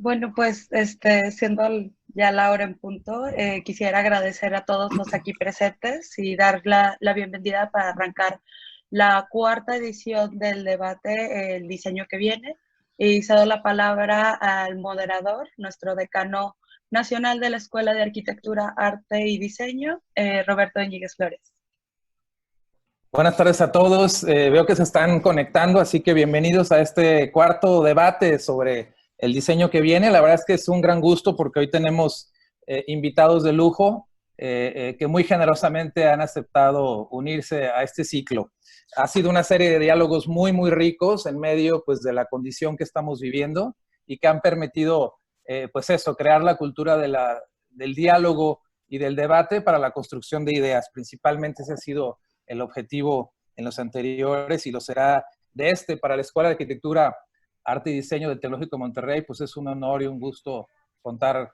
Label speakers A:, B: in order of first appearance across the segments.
A: Bueno, pues siendo ya la hora en punto, quisiera agradecer a todos los aquí presentes y dar la bienvenida para arrancar la cuarta edición del debate, el diseño que viene. Y cedo la palabra al moderador, nuestro decano nacional de la Escuela de Arquitectura, Arte y Diseño, Roberto Íñiguez Flores.
B: Buenas tardes a todos. Veo que se están conectando, así que bienvenidos a este cuarto debate sobre el diseño que viene. La verdad es que es un gran gusto porque hoy tenemos invitados de lujo que muy generosamente han aceptado unirse a este ciclo. Ha sido una serie de diálogos muy ricos en medio pues, de la condición que estamos viviendo y que han permitido pues eso, crear la cultura del diálogo y del debate para la construcción de ideas. Principalmente ese ha sido el objetivo en los anteriores y lo será de para la Escuela de Arquitectura, Arte y Diseño del Tecnológico de Monterrey, pues es un honor y un gusto contar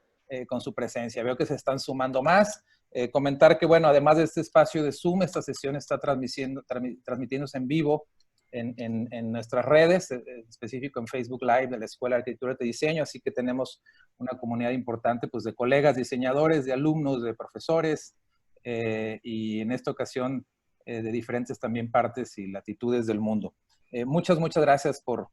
B: con su presencia. Veo que se están sumando más. Comentar que, bueno, además de este espacio de Zoom, esta sesión está transmitiéndose en vivo en nuestras redes, en específico en Facebook Live de la Escuela de Arquitectura y Diseño, así que tenemos una comunidad importante pues, de colegas diseñadores, de alumnos, de profesores, y en esta ocasión de diferentes también partes y latitudes del mundo. Muchas gracias por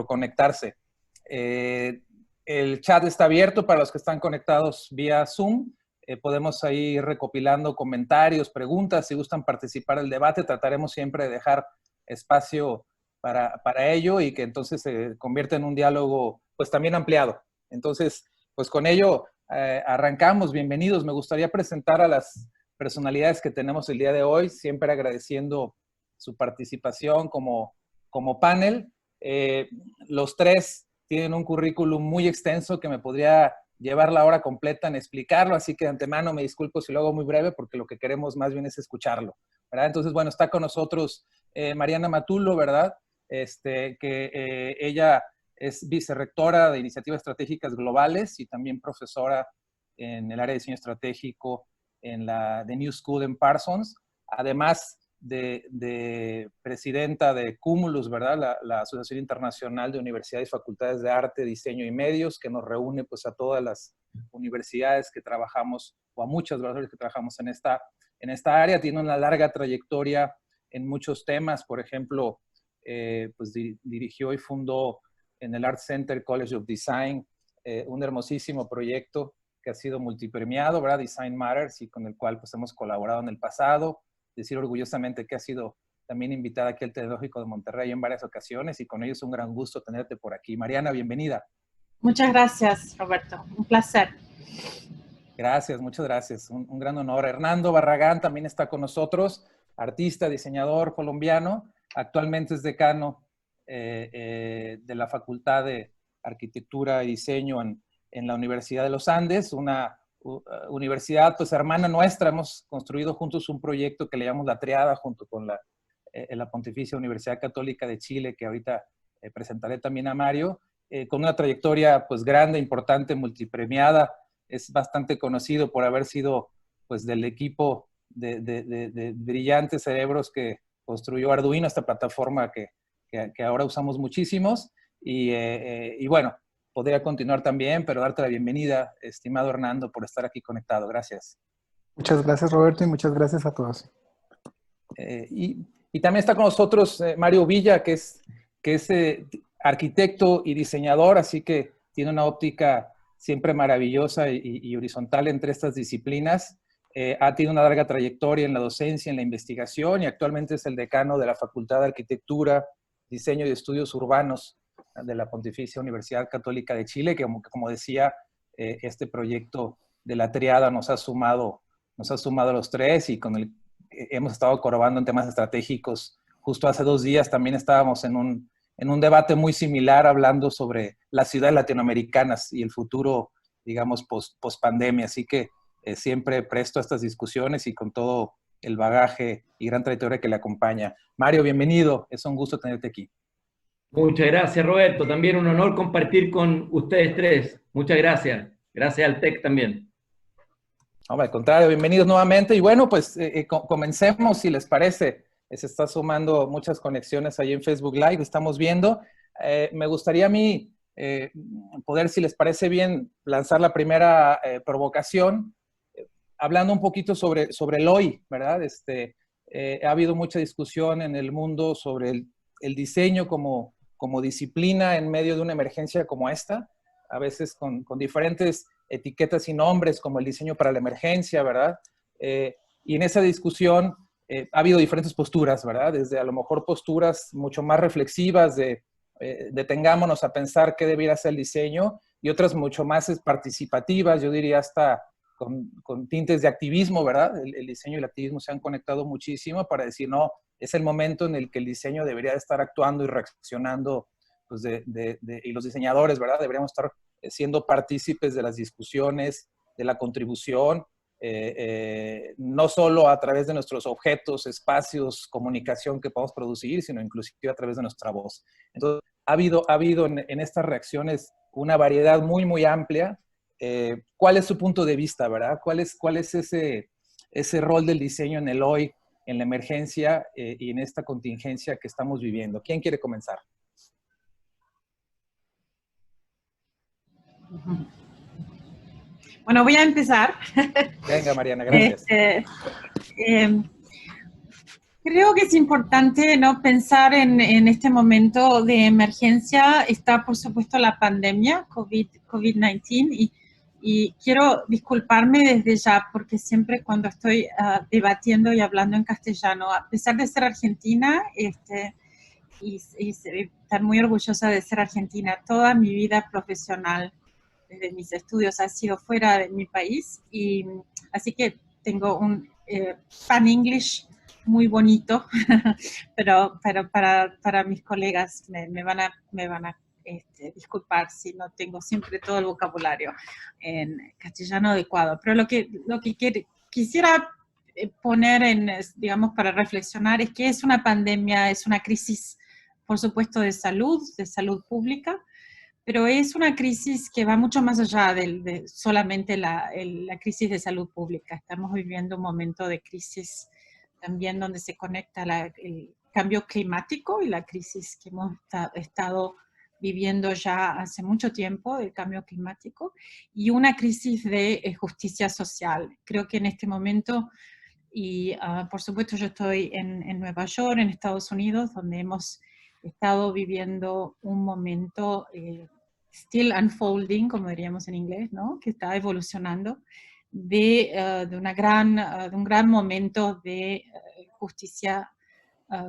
B: conectarse. El chat está abierto para los que están conectados vía Zoom. Podemos ir recopilando comentarios, preguntas, si gustan participar del debate. Trataremos siempre de dejar espacio para ello y que entonces se convierta en un diálogo pues también ampliado. Entonces, pues con ello arrancamos. Bienvenidos. Me gustaría presentar a las personalidades que tenemos el día de hoy, siempre agradeciendo su participación como panel. Los tres tienen un currículum muy extenso que me podría llevar la hora completa en explicarlo, así que de antemano me disculpo si lo hago muy breve porque lo que queremos más bien es escucharlo, ¿verdad? Entonces, bueno, está con nosotros Mariana Matullo, ¿verdad? Ella es vicerrectora de Iniciativas Estratégicas Globales y también profesora en el área de diseño estratégico en la The New School en Parsons, además de presidenta de Cumulus, ¿verdad? La Asociación Internacional de Universidades y Facultades de Arte, Diseño y Medios, que nos reúne pues a todas las universidades que trabajamos, o a muchas de las que trabajamos en esta área. Tiene una larga trayectoria en muchos temas, por ejemplo, pues dirigió y fundó en el Art Center College of Design un hermosísimo proyecto que ha sido multipremiado, ¿verdad? Design Matters, y con el cual pues hemos colaborado en el pasado. Decir orgullosamente que ha sido también invitada aquí al Tecnológico de Monterrey en varias ocasiones y con ello es un gran gusto tenerte por aquí. Mariana, bienvenida.
C: Muchas gracias, Roberto. Un placer.
B: Gracias, muchas gracias. Un gran honor. Hernando Barragán también está con nosotros, artista, diseñador colombiano. Actualmente es decano de la Facultad de Arquitectura y Diseño en la Universidad de los Andes, una universidad pues hermana nuestra. Hemos construido juntos un proyecto que le llamamos La Triada junto con la Pontificia Universidad Católica de Chile, que ahorita presentaré también a Mario, con una trayectoria pues grande, importante, multipremiada. Es bastante conocido por haber sido pues del equipo de brillantes cerebros que construyó Arduino, esta plataforma que ahora usamos muchísimos. Y bueno, podría continuar también, pero darte la bienvenida, estimado Hernando, por estar aquí conectado. Gracias.
D: Muchas gracias, Roberto, y muchas gracias a todos.
B: Y también está con nosotros Mario Villa, que es arquitecto y diseñador, así que tiene una óptica siempre maravillosa y horizontal entre estas disciplinas. Ha tenido una larga trayectoria en la docencia, en la investigación, y actualmente es el decano de la Facultad de Arquitectura, Diseño y Estudios Urbanos de la Pontificia Universidad Católica de Chile, que como decía, este proyecto de La Triada nos ha sumado a los tres y con el hemos estado colaborando en temas estratégicos. Justo hace 2 días también estábamos en un debate muy similar hablando sobre las ciudades latinoamericanas y el futuro, digamos, post pandemia. Así que siempre presto a estas discusiones y con todo el bagaje y gran trayectoria que le acompaña. Mario, bienvenido. Es un gusto tenerte aquí.
E: Muchas gracias, Roberto. También un honor compartir con ustedes tres. Muchas gracias. Gracias al TEC también.
B: No, al contrario, bienvenidos nuevamente. Y bueno, pues comencemos, si les parece. Se está sumando muchas conexiones ahí en Facebook Live, estamos viendo. Me gustaría a mí poder, si les parece bien, lanzar la primera provocación, hablando un poquito sobre el hoy, ¿verdad? Ha habido mucha discusión en el mundo sobre el diseño como disciplina en medio de una emergencia como esta, a veces con diferentes etiquetas y nombres, como el diseño para la emergencia, ¿verdad? Y en esa discusión ha habido diferentes posturas, ¿verdad? Desde a lo mejor posturas mucho más reflexivas de detengámonos a pensar qué debiera ser el diseño, y otras mucho más participativas, yo diría hasta con tintes de activismo, ¿verdad? El diseño y el activismo se han conectado muchísimo para decir, no, es el momento en el que el diseño debería estar actuando y reaccionando, pues y los diseñadores, ¿verdad? Deberíamos estar siendo partícipes de las discusiones, de la contribución, no solo a través de nuestros objetos, espacios, comunicación que podemos producir, sino inclusive a través de nuestra voz. Entonces, ha habido en estas reacciones una variedad muy, muy amplia. ¿Cuál es su punto de vista, verdad? ¿Cuál es ese rol del diseño en el hoy, en la emergencia y en esta contingencia que estamos viviendo? ¿Quién quiere comenzar?
C: Bueno, voy a empezar.
B: Venga, Mariana, gracias.
C: Creo que es importante, ¿no?, pensar en este momento de emergencia. Está, por supuesto, la pandemia, COVID-19, y quiero disculparme desde ya, porque siempre cuando estoy debatiendo y hablando en castellano, a pesar de ser argentina, y estar muy orgullosa de ser argentina, toda mi vida profesional, desde mis estudios, ha sido fuera de mi país, y así que tengo un pan English muy bonito, pero para mis colegas me van a disculpar si no tengo siempre todo el vocabulario en castellano adecuado. Pero lo que quisiera poner digamos, para reflexionar, es que es una pandemia, es una crisis, por supuesto, de salud pública, pero es una crisis que va mucho más allá de solamente la crisis de salud pública. Estamos viviendo un momento de crisis también donde se conecta el cambio climático y la crisis que hemos estado viviendo ya hace mucho tiempo, del cambio climático, y una crisis de justicia social. Creo que en este momento, y por supuesto yo estoy en Nueva York, en Estados Unidos, donde hemos estado viviendo un momento still unfolding, como diríamos en inglés, ¿no?, que está evolucionando, de un gran momento de justicia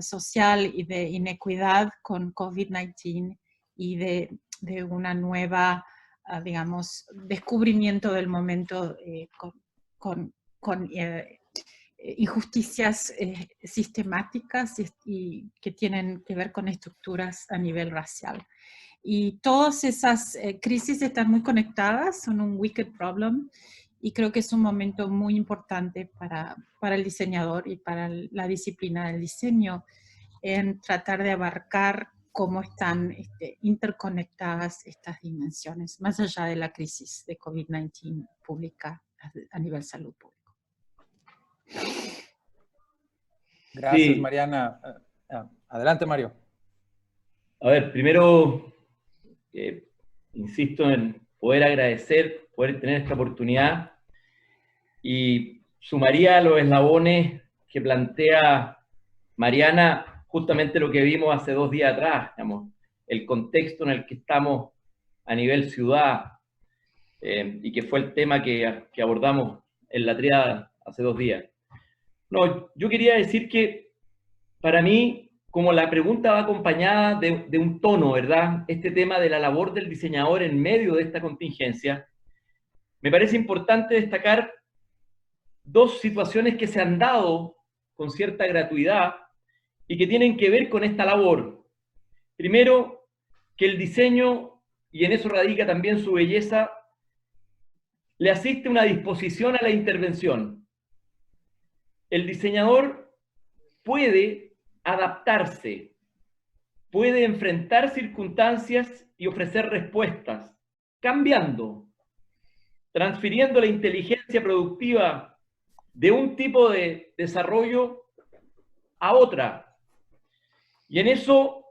C: social y de inequidad con COVID-19, y de una nueva, digamos, descubrimiento del momento con injusticias sistemáticas y que tienen que ver con estructuras a nivel racial. Y todas esas crisis están muy conectadas, son un wicked problem, y creo que es un momento muy importante para el diseñador y para la disciplina del diseño, en tratar de abarcar cómo están interconectadas estas dimensiones, más allá de la crisis de COVID-19 pública a nivel salud pública.
B: Gracias,
E: Sí.
B: Mariana. Adelante, Mario.
E: A ver, primero, insisto en poder agradecer, poder tener esta oportunidad, y sumaría a los eslabones que plantea Mariana justamente lo que vimos hace 2 días atrás, digamos, el contexto en el que estamos a nivel ciudad, y que fue el tema que abordamos en la triada hace 2 días. No, yo quería decir que para mí, como la pregunta va acompañada de un tono, ¿verdad?, este tema de la labor del diseñador en medio de esta contingencia, me parece importante destacar 2 situaciones que se han dado con cierta gratuidad y que tienen que ver con esta labor. Primero, que el diseño, y en eso radica también su belleza, le asiste una disposición a la intervención. El diseñador puede adaptarse, puede enfrentar circunstancias y ofrecer respuestas, cambiando, transfiriendo la inteligencia productiva de un tipo de desarrollo a otra. Y en eso,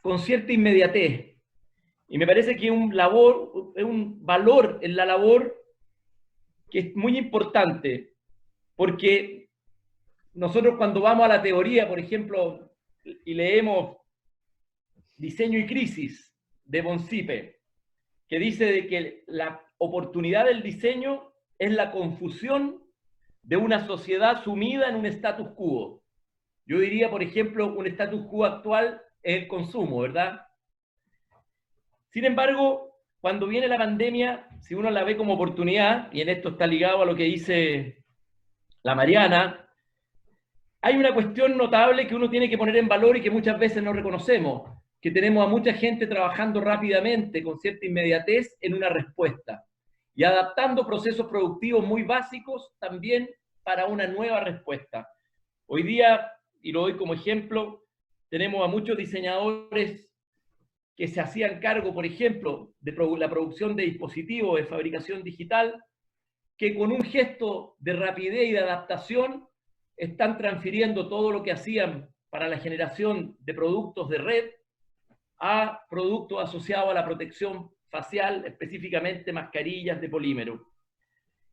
E: con cierta inmediatez. Y me parece que es un valor en la labor que es muy importante, porque nosotros cuando vamos a la teoría, por ejemplo, y leemos Diseño y Crisis de von Sipe, que dice de que la oportunidad del diseño es la confusión de una sociedad sumida en un status quo. Yo diría, por ejemplo, un status quo actual es el consumo, ¿verdad? Sin embargo, cuando viene la pandemia, si uno la ve como oportunidad, y en esto está ligado a lo que dice la Mariana, hay una cuestión notable que uno tiene que poner en valor y que muchas veces no reconocemos, que tenemos a mucha gente trabajando rápidamente, con cierta inmediatez, en una respuesta, y adaptando procesos productivos muy básicos también para una nueva respuesta. Hoy día, y lo doy como ejemplo, tenemos a muchos diseñadores que se hacían cargo, por ejemplo, de la producción de dispositivos de fabricación digital, que con un gesto de rapidez y de adaptación están transfiriendo todo lo que hacían para la generación de productos de red a productos asociados a la protección facial, específicamente mascarillas de polímero.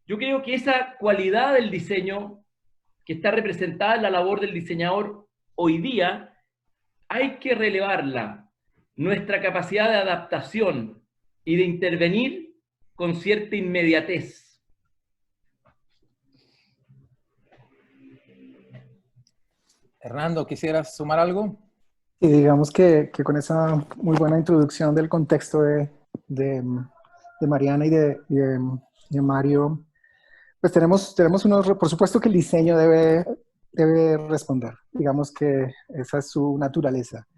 E: Yo creo que esa cualidad del diseño que está representada en la labor del diseñador hoy día, hay que relevarla. Nuestra capacidad de adaptación y de intervenir con cierta inmediatez.
B: Hernando, ¿quisieras sumar algo?
D: Y digamos que con esa muy buena introducción del contexto de Mariana y de Mario, pues tenemos unos, por supuesto que el diseño debe responder, digamos que esa es su naturaleza.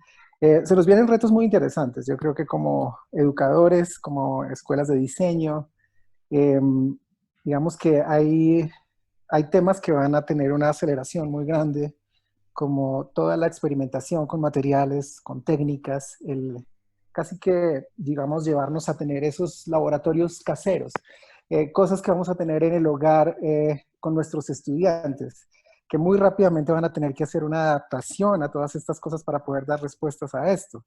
D: Se nos vienen retos muy interesantes, yo creo que como educadores, como escuelas de diseño, digamos que hay temas que van a tener una aceleración muy grande, como toda la experimentación con materiales, con técnicas, casi que, digamos, llevarnos a tener esos laboratorios caseros, cosas que vamos a tener en el hogar con nuestros estudiantes, que muy rápidamente van a tener que hacer una adaptación a todas estas cosas para poder dar respuestas a esto.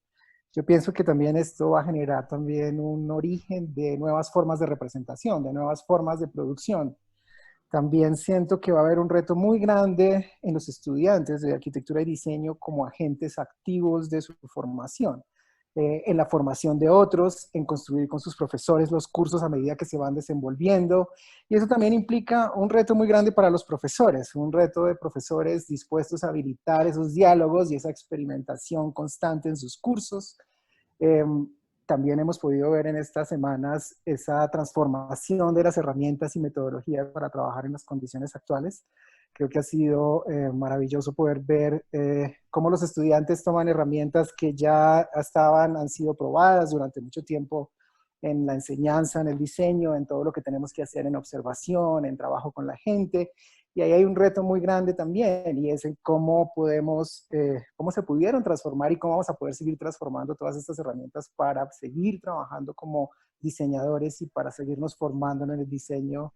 D: Yo pienso que también esto va a generar también un origen de nuevas formas de representación, de nuevas formas de producción. También siento que va a haber un reto muy grande en los estudiantes de arquitectura y diseño como agentes activos de su formación, en la formación de otros, en construir con sus profesores los cursos a medida que se van desenvolviendo. Y eso también implica un reto muy grande para los profesores, un reto de profesores dispuestos a habilitar esos diálogos y esa experimentación constante en sus cursos. También hemos podido ver en estas semanas esa transformación de las herramientas y metodologías para trabajar en las condiciones actuales. Creo que ha sido maravilloso poder ver cómo los estudiantes toman herramientas que ya han sido probadas durante mucho tiempo en la enseñanza, en el diseño, en todo lo que tenemos que hacer en observación, en trabajo con la gente. Y ahí hay un reto muy grande también, y es en cómo cómo se pudieron transformar y cómo vamos a poder seguir transformando todas estas herramientas para seguir trabajando como diseñadores y para seguirnos formando en el diseño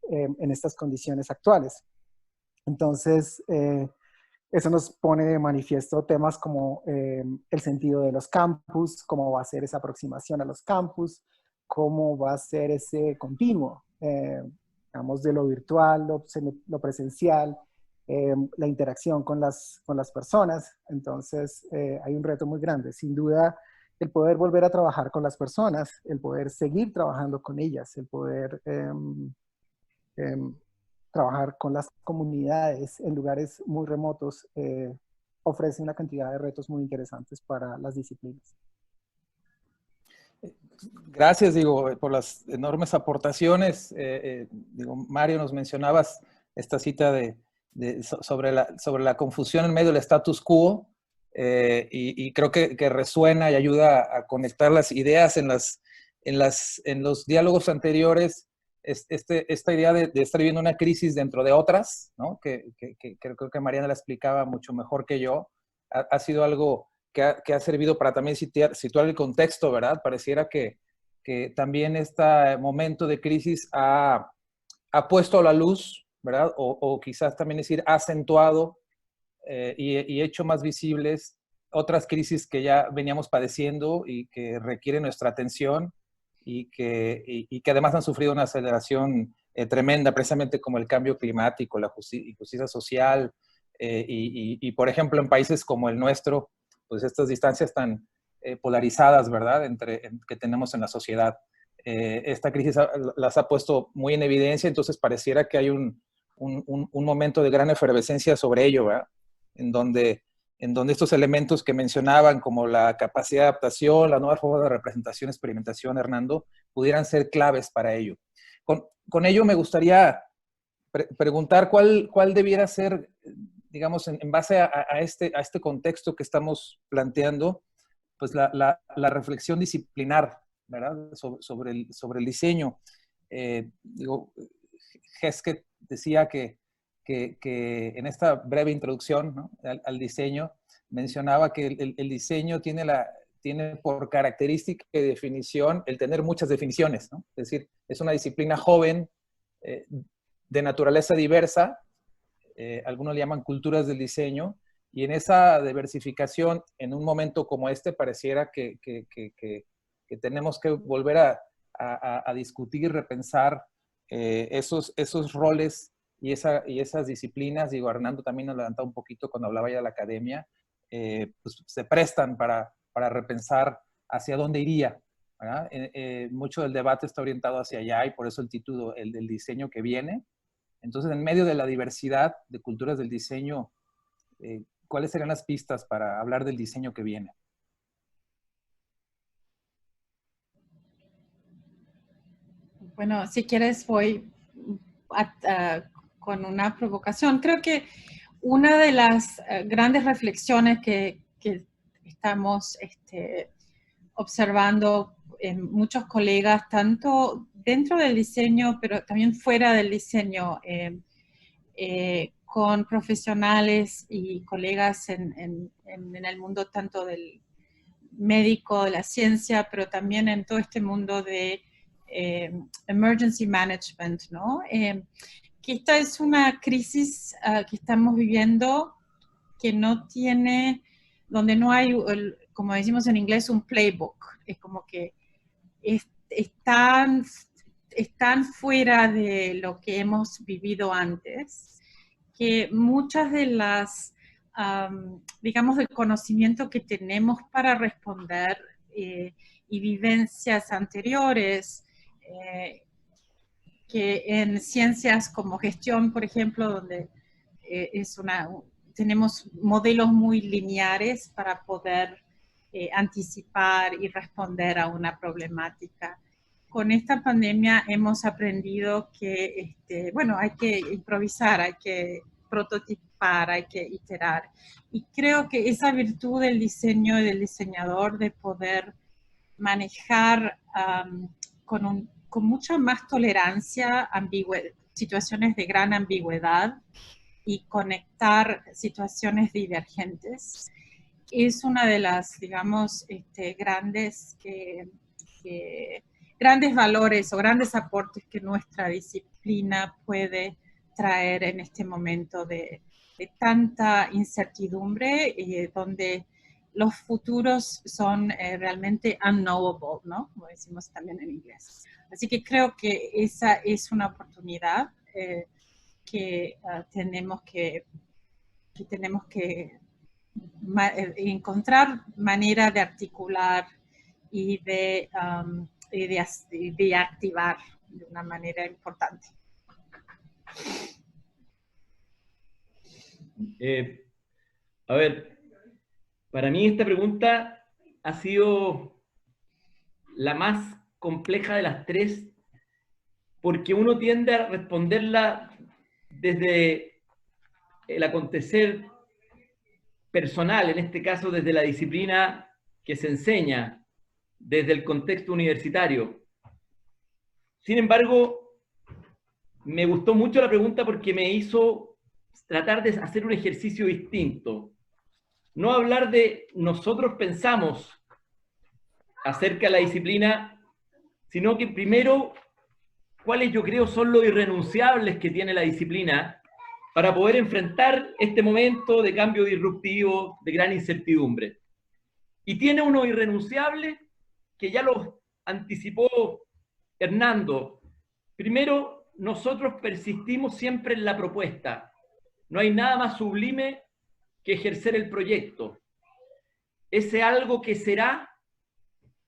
D: en estas condiciones actuales. Entonces, eso nos pone de manifiesto temas como el sentido de los campus, cómo va a ser esa aproximación a los campus, cómo va a ser ese continuo, digamos, de lo virtual, lo presencial, la interacción con las personas. Entonces, hay un reto muy grande. Sin duda, el poder volver a trabajar con las personas, el poder seguir trabajando con ellas, el poder trabajar con las comunidades en lugares muy remotos, ofrece una cantidad de retos muy interesantes para las disciplinas.
B: Gracias, por las enormes aportaciones. Mario, nos mencionabas esta cita sobre la confusión en medio del status quo, y creo que resuena y ayuda a conectar las ideas en los diálogos anteriores. Esta idea de estar viviendo una crisis dentro de otras, ¿no? que creo que Mariana la explicaba mucho mejor que yo, ha sido algo que ha servido para también situar el contexto, ¿verdad? Pareciera que también este momento de crisis ha puesto a la luz, ¿verdad? O quizás también decir, ha acentuado y hecho más visibles otras crisis que ya veníamos padeciendo y que requieren nuestra atención y que además han sufrido una aceleración tremenda, precisamente como el cambio climático, la justicia social, por ejemplo, en países como el nuestro, pues estas distancias tan polarizadas, ¿verdad?, que tenemos en la sociedad. Esta crisis las ha puesto muy en evidencia, entonces pareciera que hay un momento de gran efervescencia sobre ello, ¿verdad?, en donde estos elementos que mencionaban, como la capacidad de adaptación, la nueva forma de representación, experimentación, Hernando, pudieran ser claves para ello. Con ello me gustaría preguntar cuál debiera ser, digamos, en base a este contexto que estamos planteando, pues la reflexión disciplinar, ¿verdad?, sobre el diseño. Hesketh decía que en esta breve introducción, ¿no?, al diseño, mencionaba que el diseño tiene por característica y definición el tener muchas definiciones, ¿no? Es decir, es una disciplina joven, de naturaleza diversa, algunos le llaman culturas del diseño, y en esa diversificación, en un momento como este, pareciera que tenemos que volver a discutir, repensar esos roles y esas disciplinas. Digo, Hernando también nos levantaba un poquito cuando hablaba ya de la academia, pues se prestan para repensar hacia dónde iría, ¿verdad? Mucho del debate está orientado hacia allá, y por eso el título, el del diseño que viene. Entonces, en medio de la diversidad de culturas del diseño, ¿cuáles serían las pistas para hablar del diseño que viene?
C: Bueno, si quieres voy con una provocación. Creo que una de las grandes reflexiones que estamos observando en muchos colegas, tanto dentro del diseño, pero también fuera del diseño, con profesionales y colegas en el mundo tanto del médico, de la ciencia, pero también en todo este mundo de emergency management, ¿no? Que esta es una crisis que estamos viviendo que no tiene, donde no hay, como decimos en inglés, un playbook. Es como que están fuera de lo que hemos vivido antes, que muchas de las, digamos, del conocimiento que tenemos para responder y vivencias anteriores, que en ciencias como gestión, por ejemplo, donde tenemos modelos muy lineares para poder anticipar y responder a una problemática. Con esta pandemia hemos aprendido que, bueno, hay que improvisar, hay que prototipar, hay que iterar. Y creo que esa virtud del diseño y del diseñador de poder manejar con mucha más tolerancia situaciones de gran ambigüedad y conectar situaciones divergentes es una de las, digamos, grandes valores o grandes aportes que nuestra disciplina puede traer en este momento de tanta incertidumbre, donde los futuros son realmente unknowable, ¿no? Como decimos también en inglés. Así que creo que esa es una oportunidad que tenemos que encontrar manera de articular y de activar de una manera importante.
E: A ver, para mí esta pregunta ha sido la más compleja de las tres, porque uno tiende a responderla desde el acontecer personal, en este caso desde la disciplina que se enseña, desde el contexto universitario. Sin embargo, me gustó mucho la pregunta porque me hizo tratar de hacer un ejercicio distinto. No hablar de nosotros pensamos acerca de la disciplina, sino que primero, cuáles yo creo son los irrenunciables que tiene la disciplina para poder enfrentar este momento de cambio disruptivo, de gran incertidumbre. Y tiene uno irrenunciable que ya lo anticipó Hernando. Primero, nosotros persistimos siempre en la propuesta. No hay nada más sublime que ejercer el proyecto. Ese algo que será,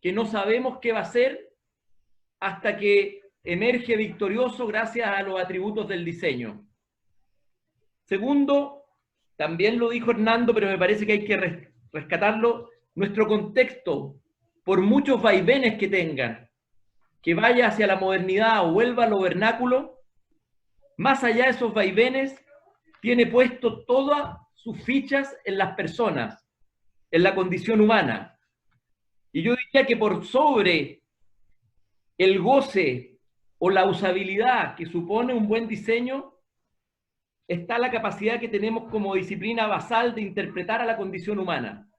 E: que no sabemos qué va a ser, hasta que emerge victorioso gracias a los atributos del diseño. Segundo, también lo dijo Hernando, pero me parece que hay que rescatarlo, nuestro contexto, por muchos vaivenes que tengan, que vaya hacia la modernidad o vuelva a lo vernáculo, más allá de esos vaivenes, tiene puesto todas sus fichas en las personas, en la condición humana. Y yo diría que por sobre el goce o la usabilidad que supone un buen diseño, está la capacidad que tenemos como disciplina basal de interpretar a la condición humana.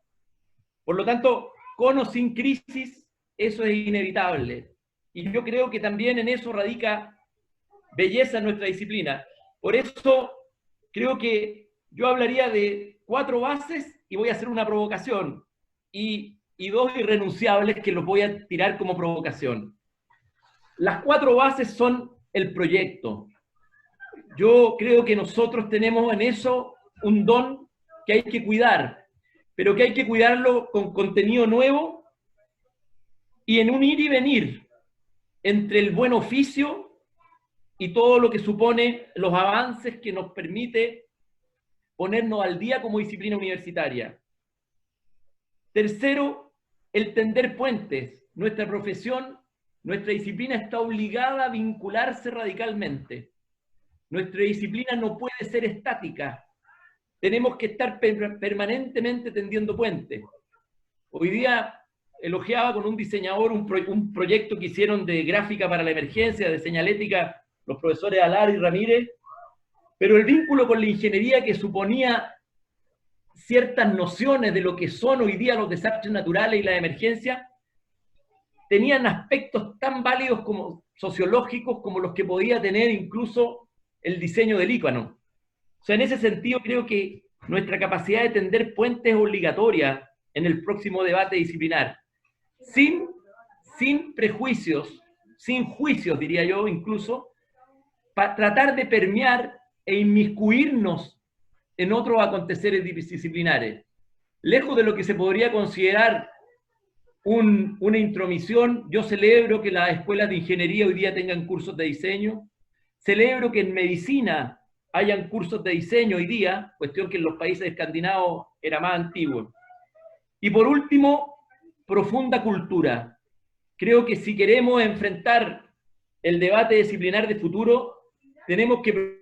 E: Por lo tanto, con o sin crisis, eso es inevitable. Y yo creo que también en eso radica belleza en nuestra disciplina. Por eso creo que yo hablaría de 4 bases y voy a hacer una provocación. Y 2 irrenunciables que los voy a tirar como provocación. Las 4 bases son el proyecto. Yo creo que nosotros tenemos en eso un don que hay que cuidar, pero que hay que cuidarlo con contenido nuevo y en un ir y venir entre el buen oficio y todo lo que supone los avances que nos permite ponernos al día como disciplina universitaria. Tercero, el tender puentes. Nuestra profesión, nuestra disciplina está obligada a vincularse radicalmente. Nuestra disciplina no puede ser estática. Tenemos que estar permanentemente tendiendo puentes. Hoy día elogiaba con un diseñador un proyecto que hicieron de gráfica para la emergencia, de señalética, los profesores Alar y Ramírez, pero el vínculo con la ingeniería que suponía ciertas nociones de lo que son hoy día los desastres naturales y la emergencia, tenían aspectos tan válidos como sociológicos como los que podía tener incluso el diseño del ícono. O sea, en ese sentido creo que nuestra capacidad de tender puentes es obligatoria en el próximo debate disciplinar. Sin prejuicios, sin juicios, diría yo, incluso, para tratar de permear e inmiscuirnos en otros aconteceres disciplinares. Lejos de lo que se podría considerar una intromisión, yo celebro que las escuelas de ingeniería hoy día tengan cursos de diseño, celebro que en medicina hayan cursos de diseño hoy día, cuestión que en los países escandinavos era más antiguo. Y por último, profunda cultura. Creo que si queremos enfrentar el debate disciplinar de futuro, tenemos que...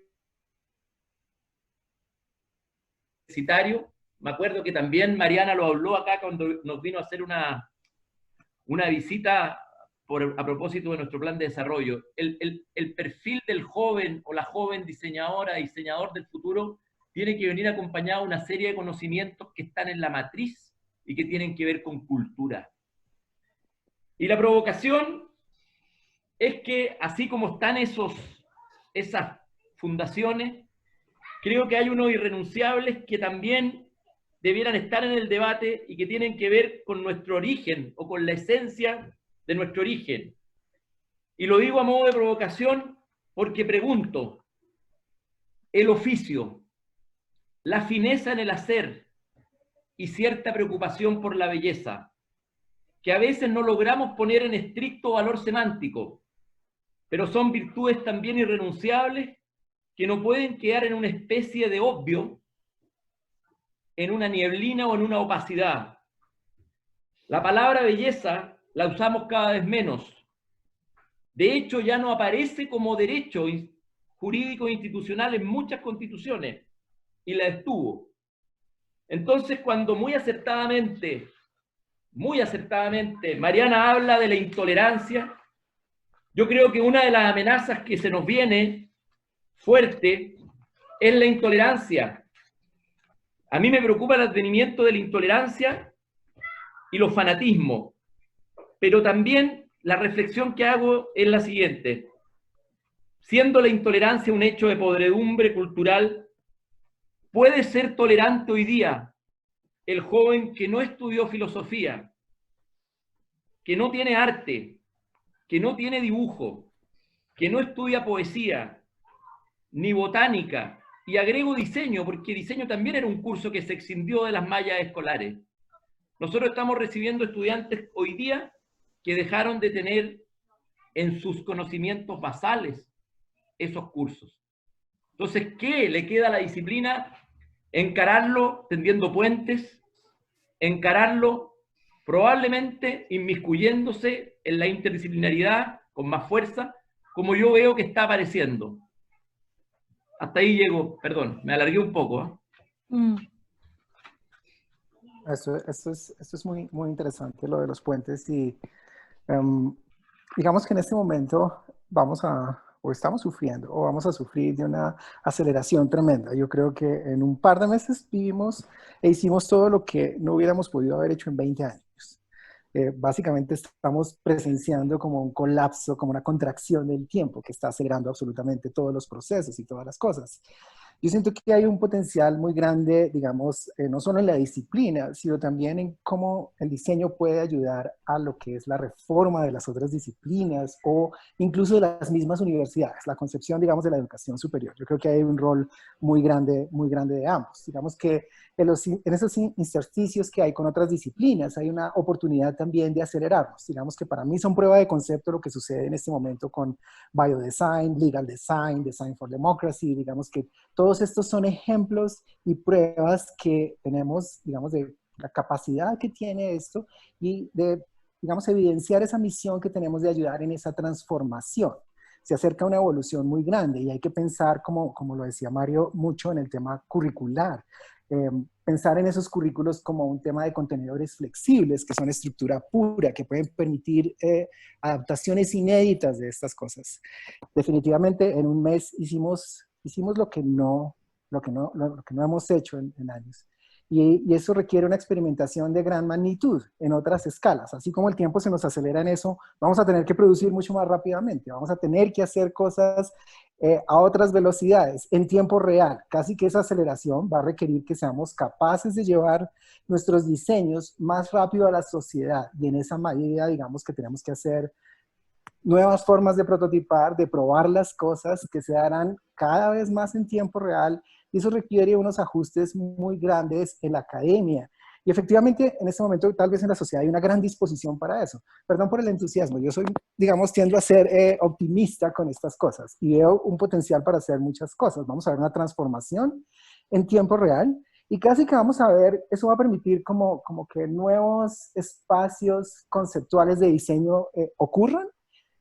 E: Me acuerdo que también Mariana lo habló acá cuando nos vino a hacer una visita a propósito de nuestro plan de desarrollo. El perfil del joven o la joven diseñadora, diseñador del futuro, tiene que venir acompañado de una serie de conocimientos que están en la matriz y que tienen que ver con cultura. Y la provocación es que, así como están esas fundaciones, creo que hay unos irrenunciables que también debieran estar en el debate y que tienen que ver con nuestro origen o con la esencia de nuestro origen. Y lo digo a modo de provocación porque pregunto, el oficio, la fineza en el hacer y cierta preocupación por la belleza, que a veces no logramos poner en estricto valor semántico, pero son virtudes también irrenunciables que no pueden quedar en una especie de obvio, en una nieblina o en una opacidad. La palabra belleza la usamos cada vez menos. De hecho, ya no aparece como derecho jurídico e institucional en muchas constituciones, y la estuvo. Entonces, cuando muy acertadamente, Mariana habla de la intolerancia, yo creo que una de las amenazas que se nos viene fuerte es la intolerancia. A mí me preocupa el advenimiento de la intolerancia y los fanatismos, pero también la reflexión que hago es la siguiente. Siendo la intolerancia un hecho de podredumbre cultural, puede ser tolerante hoy día el joven que no estudió filosofía, que no tiene arte, que no tiene dibujo, que no estudia poesía, ni botánica, y agrego diseño, porque diseño también era un curso que se escindió de las mallas escolares. Nosotros estamos recibiendo estudiantes hoy día que dejaron de tener en sus conocimientos basales esos cursos. Entonces, ¿qué le queda a la disciplina? Encararlo tendiendo puentes, encararlo probablemente inmiscuyéndose en la interdisciplinaridad con más fuerza, como yo veo que está apareciendo. Hasta ahí llego, perdón, me alargué un poco.
D: Esto es muy, muy interesante, lo de los puentes, y digamos que en este momento o estamos sufriendo, o vamos a sufrir de una aceleración tremenda. Yo creo que en un par de meses vivimos e hicimos todo lo que no hubiéramos podido haber hecho en 20 años. Básicamente estamos presenciando como un colapso, como una contracción del tiempo que está acelerando absolutamente todos los procesos y todas las cosas. Yo siento que hay un potencial muy grande, digamos, no solo en la disciplina, sino también en cómo el diseño puede ayudar a lo que es la reforma de las otras disciplinas o incluso de las mismas universidades, la concepción, digamos, de la educación superior. Yo creo que hay un rol muy grande de ambos. Digamos que en esos intersticios que hay con otras disciplinas hay una oportunidad también de acelerarlos. Digamos que para mí son prueba de concepto lo que sucede en este momento con biodesign, legal design, design for democracy. Digamos que todos estos son ejemplos y pruebas que tenemos, digamos, de la capacidad que tiene esto y de, digamos, evidenciar esa misión que tenemos de ayudar en esa transformación. Se acerca una evolución muy grande y hay que pensar, como lo decía Mario, mucho en el tema curricular. Pensar en esos currículos como un tema de contenedores flexibles, que son estructura pura, que pueden permitir adaptaciones inéditas de estas cosas. Definitivamente en un mes hicimos lo que no hemos hecho en años. Y eso requiere una experimentación de gran magnitud en otras escalas. Así como el tiempo se nos acelera en eso, vamos a tener que producir mucho más rápidamente. Vamos a tener que hacer cosas a otras velocidades, en tiempo real. Casi que esa aceleración va a requerir que seamos capaces de llevar nuestros diseños más rápido a la sociedad. Y en esa medida, digamos que tenemos que hacer nuevas formas de prototipar, de probar las cosas que se harán cada vez más en tiempo real, y eso requiere unos ajustes muy grandes en la academia. Y efectivamente, en este momento, tal vez en la sociedad hay una gran disposición para eso. Perdón por el entusiasmo, yo soy, digamos, tiendo a ser optimista con estas cosas y veo un potencial para hacer muchas cosas. Vamos a ver una transformación en tiempo real y casi que vamos a ver, eso va a permitir como que nuevos espacios conceptuales de diseño ocurran,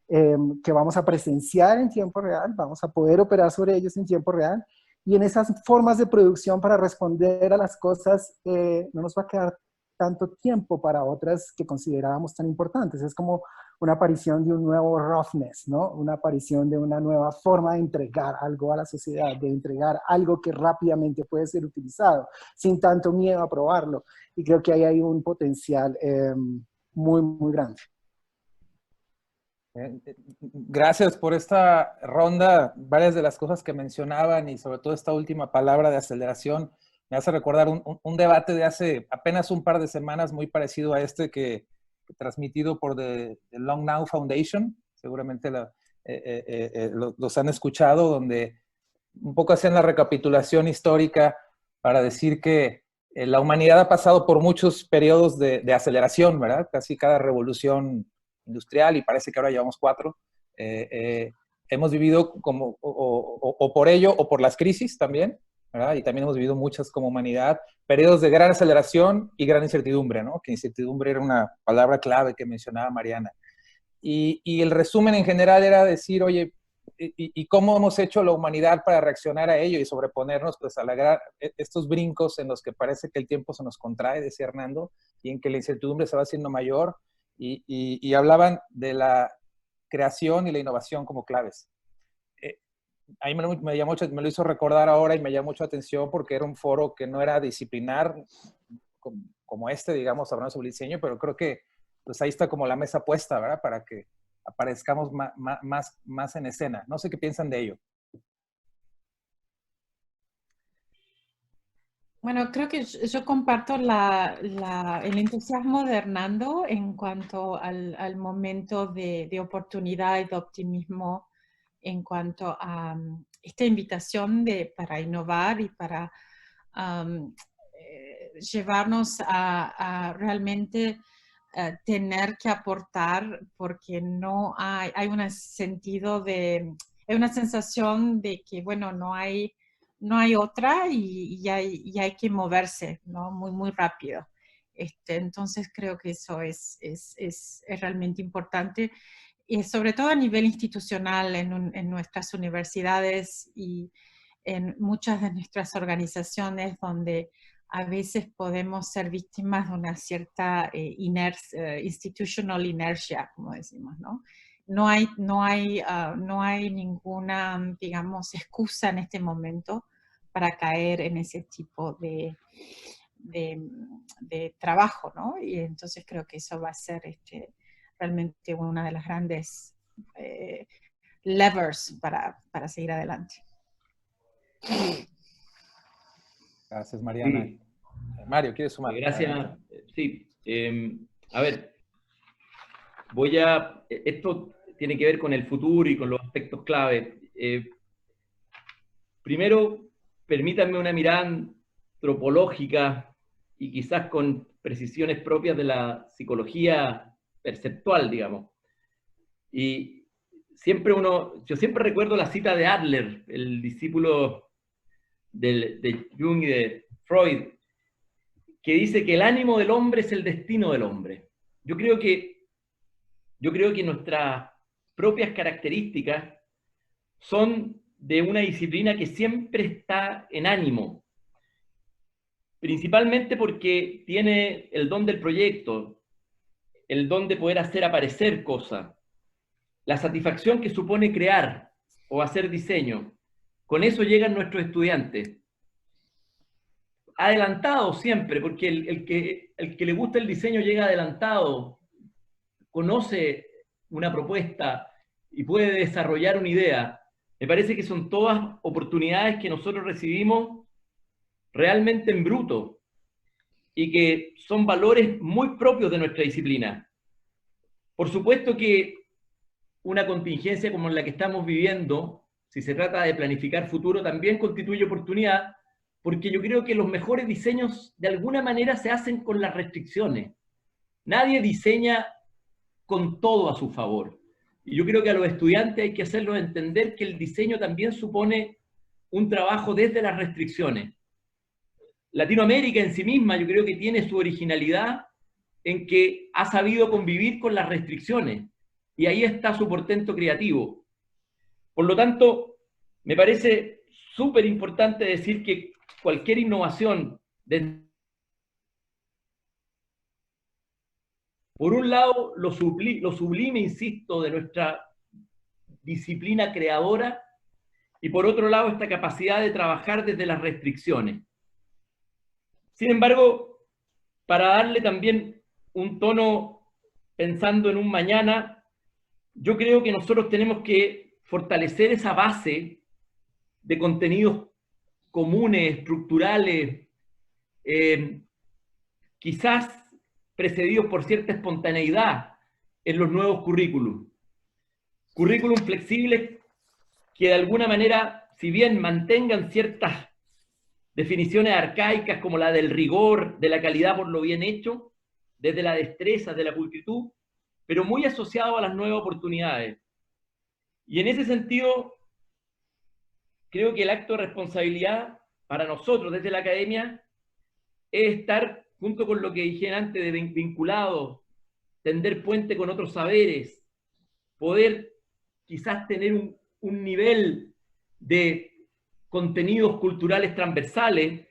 D: que vamos a presenciar en tiempo real, vamos a poder operar sobre ellos en tiempo real, y en esas formas de producción para responder a las cosas no nos va a quedar tanto tiempo para otras que considerábamos tan importantes. Es como una aparición de un nuevo roughness, ¿no? Una aparición de una nueva forma de entregar algo a la sociedad, de entregar algo que rápidamente puede ser utilizado, sin tanto miedo a probarlo. Y creo que ahí hay un potencial muy, muy grande.
B: Gracias por esta ronda. Varias de las cosas que mencionaban y sobre todo esta última palabra de aceleración me hace recordar un debate de hace apenas un par de semanas muy parecido a este que transmitido por The Long Now Foundation. Seguramente los han escuchado, donde un poco hacían la recapitulación histórica para decir que la humanidad ha pasado por muchos periodos de aceleración, ¿verdad? Casi cada revolución industrial, y parece que ahora llevamos 4, hemos vivido como, o por ello, o por las crisis también, ¿verdad? Y también hemos vivido muchas como humanidad, periodos de gran aceleración y gran incertidumbre, ¿no? Que incertidumbre era una palabra clave que mencionaba Mariana. Y el resumen en general era decir, oye, ¿y cómo hemos hecho la humanidad para reaccionar a ello y sobreponernos pues, a estos brincos en los que parece que el tiempo se nos contrae, decía Hernando, y en que la incertidumbre se va haciendo mayor? Y hablaban de la creación y la innovación como claves. A mí me lo hizo recordar ahora y me llamó mucho la atención porque era un foro que no era disciplinar como este, digamos, hablando sobre diseño, pero creo que pues ahí está como la mesa puesta, ¿verdad? Para que aparezcamos más en escena. No sé qué piensan de ello.
C: Bueno, creo que yo comparto el entusiasmo de Hernando en cuanto al momento de oportunidad y de optimismo en cuanto a esta invitación para innovar y para llevarnos a realmente tener que aportar, porque no hay un sentido hay una sensación de que, bueno, no hay otra y hay que moverse, ¿no? Muy, muy rápido. Entonces creo que eso es realmente importante, y sobre todo a nivel institucional en nuestras universidades y en muchas de nuestras organizaciones, donde a veces podemos ser víctimas de una cierta institutional inercia, como decimos, ¿no? No hay ninguna, digamos, excusa en este momento para caer en ese tipo de trabajo, ¿no? Y entonces creo que eso va a ser realmente una de las grandes levers para seguir adelante.
B: Gracias, Mariana.
E: Sí.
B: Mario, ¿quieres sumar?
E: Gracias. Sí. A ver, esto tiene que ver con el futuro y con los aspectos clave. Primero, permítanme una mirada antropológica y quizás con precisiones propias de la psicología perceptual, digamos. Y yo siempre recuerdo la cita de Adler, el discípulo de Jung y de Freud, que dice que el ánimo del hombre es el destino del hombre. Yo creo que nuestras propias características son de una disciplina que siempre está en ánimo, principalmente porque tiene el don del proyecto, el don de poder hacer aparecer cosas, la satisfacción que supone crear o hacer diseño. Con eso llegan nuestros estudiantes. Adelantados siempre, porque el que le gusta el diseño llega adelantado, conoce una propuesta y puede desarrollar una idea. Me parece que son todas oportunidades que nosotros recibimos realmente en bruto y que son valores muy propios de nuestra disciplina. Por supuesto que una contingencia como la que estamos viviendo, si se trata de planificar futuro, también constituye oportunidad, porque yo creo que los mejores diseños de alguna manera se hacen con las restricciones. Nadie diseña con todo a su favor. Y yo creo que a los estudiantes hay que hacerlos entender que el diseño también supone un trabajo desde las restricciones. Latinoamérica en sí misma yo creo que tiene su originalidad en que ha sabido convivir con las restricciones, y ahí está su portento creativo. Por lo tanto, me parece súper importante decir que cualquier innovación, por un lado, lo sublime, insisto, de nuestra disciplina creadora, y por otro lado, esta capacidad de trabajar desde las restricciones. Sin embargo, para darle también un tono pensando en un mañana, yo creo que nosotros tenemos que fortalecer esa base de contenidos comunes, estructurales, quizás precedidos por cierta espontaneidad en los nuevos currículum. Currículum flexibles que de alguna manera, si bien mantengan ciertas definiciones arcaicas como la del rigor, de la calidad por lo bien hecho, desde la destreza, de la pulcritud, pero muy asociado a las nuevas oportunidades. Y en ese sentido, creo que el acto de responsabilidad para nosotros desde la academia es estar, junto con lo que dije antes, de vinculados, tender puente con otros saberes, poder quizás tener un nivel de contenidos culturales transversales.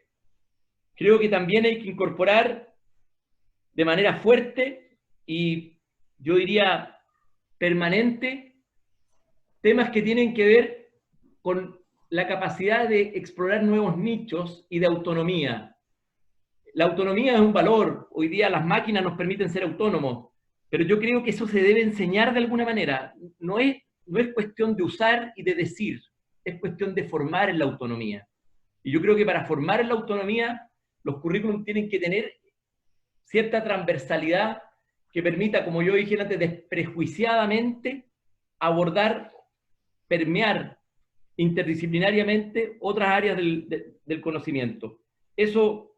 E: Creo que también hay que incorporar de manera fuerte y yo diría permanente temas que tienen que ver con la capacidad de explorar nuevos nichos y de autonomía. La autonomía es un valor. Hoy día las máquinas nos permiten ser autónomos, pero yo creo que eso se debe enseñar de alguna manera. No es cuestión de usar y de decir, es cuestión de formar en la autonomía. Y yo creo que para formar en la autonomía los currículums tienen que tener cierta transversalidad que permita, como yo dije antes, desprejuiciadamente abordar, permear interdisciplinariamente otras áreas del conocimiento. Eso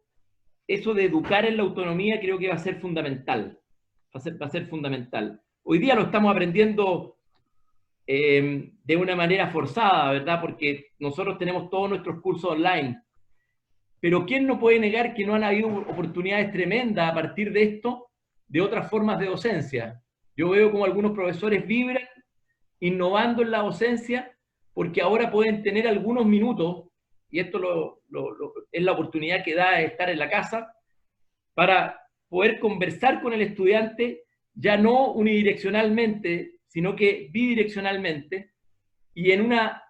E: de educar en la autonomía creo que va a ser fundamental. Va a ser fundamental. Hoy día lo estamos aprendiendo de una manera forzada, ¿verdad? Porque nosotros tenemos todos nuestros cursos online. Pero ¿quién no puede negar que no han habido oportunidades tremendas a partir de esto, de otras formas de docencia? Yo veo como algunos profesores vibran innovando en la docencia porque ahora pueden tener algunos minutos, y esto es la oportunidad que da de estar en la casa, para poder conversar con el estudiante, ya no unidireccionalmente, sino que bidireccionalmente, y en una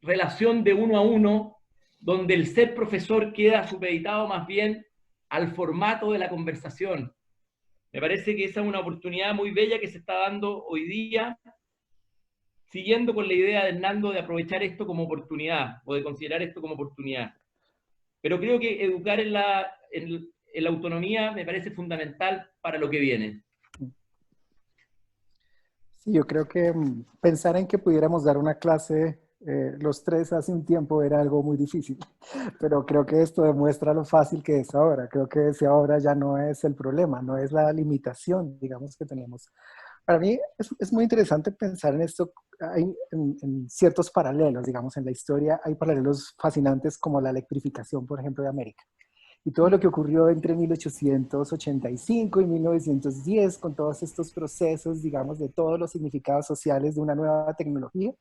E: relación de uno a uno, donde el ser profesor queda supeditado más bien al formato de la conversación. Me parece que esa es una oportunidad muy bella que se está dando hoy día, siguiendo con la idea de Hernando de aprovechar esto como oportunidad, o de considerar esto como oportunidad. Pero creo que educar en la autonomía me parece fundamental para lo que viene.
D: Sí, yo creo que pensar en que pudiéramos dar una clase los tres hace un tiempo era algo muy difícil, pero creo que esto demuestra lo fácil que es ahora. Creo que ese ahora ya no es el problema, no es la limitación, digamos, que tenemos. Para mí es muy interesante pensar en esto. Hay en ciertos paralelos, digamos, en la historia hay paralelos fascinantes como la electrificación, por ejemplo, de América. Y todo lo que ocurrió entre 1885 y 1910 con todos estos procesos, digamos, de todos los significados sociales de una nueva tecnología,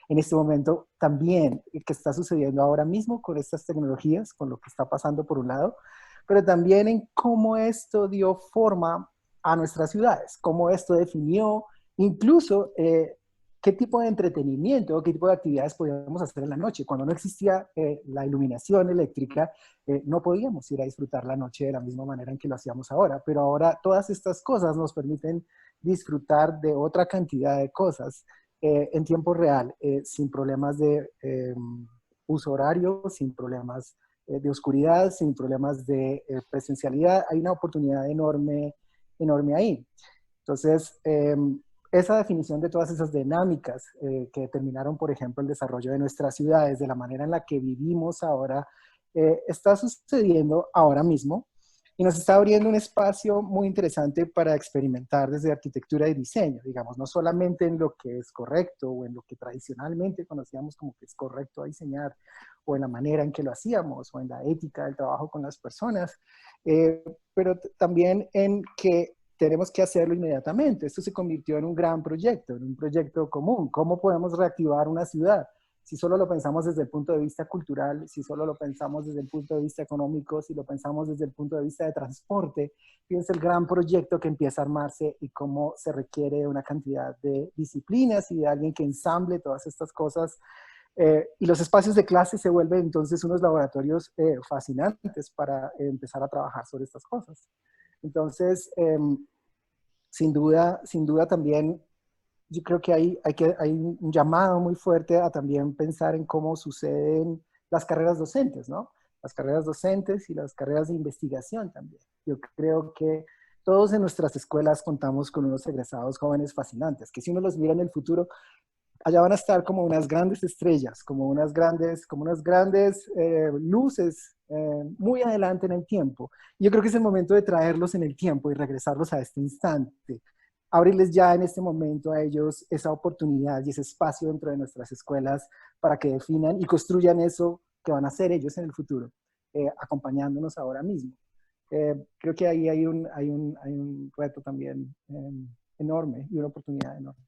D: en este momento también que está sucediendo ahora mismo con estas tecnologías, con lo que está pasando por un lado, pero también en cómo esto dio forma a nuestras ciudades, cómo esto definió incluso qué tipo de entretenimiento o qué tipo de actividades podíamos hacer en la noche. Cuando no existía la iluminación eléctrica, no podíamos ir a disfrutar la noche de la misma manera en que lo hacíamos ahora, pero ahora todas estas cosas nos permiten disfrutar de otra cantidad de cosas en tiempo real, sin problemas de uso horario, sin problemas de oscuridad, sin problemas de presencialidad. Hay una oportunidad enorme ahí. Entonces, esa definición de todas esas dinámicas que determinaron, por ejemplo, el desarrollo de nuestras ciudades, de la manera en la que vivimos ahora, está sucediendo ahora mismo y nos está abriendo un espacio muy interesante para experimentar desde arquitectura y diseño, digamos, no solamente en lo que es correcto o en lo que tradicionalmente conocíamos como que es correcto a diseñar, o en la manera en que lo hacíamos, o en la ética del trabajo con las personas, pero también en que tenemos que hacerlo inmediatamente. Esto se convirtió en un gran proyecto, en un proyecto común. ¿Cómo podemos reactivar una ciudad? Si solo lo pensamos desde el punto de vista cultural, si solo lo pensamos desde el punto de vista económico, si lo pensamos desde el punto de vista de transporte, fíjense el gran proyecto que empieza a armarse y cómo se requiere una cantidad de disciplinas y de alguien que ensamble todas estas cosas. Y los espacios de clase se vuelven entonces unos laboratorios fascinantes para empezar a trabajar sobre estas cosas. Entonces, sin duda también, yo creo que hay un llamado muy fuerte a también pensar en cómo suceden las carreras docentes, ¿no? Las carreras docentes y las carreras de investigación también. Yo creo que todos en nuestras escuelas contamos con unos egresados jóvenes fascinantes, que si uno los mira en el futuro, allá van a estar como unas grandes estrellas, como unas grandes luces muy adelante en el tiempo. Y yo creo que es el momento de traerlos en el tiempo y regresarlos a este instante. Abrirles ya en este momento a ellos esa oportunidad y ese espacio dentro de nuestras escuelas para que definan y construyan eso que van a hacer ellos en el futuro, acompañándonos ahora mismo. Creo que ahí hay un reto también enorme y una oportunidad enorme.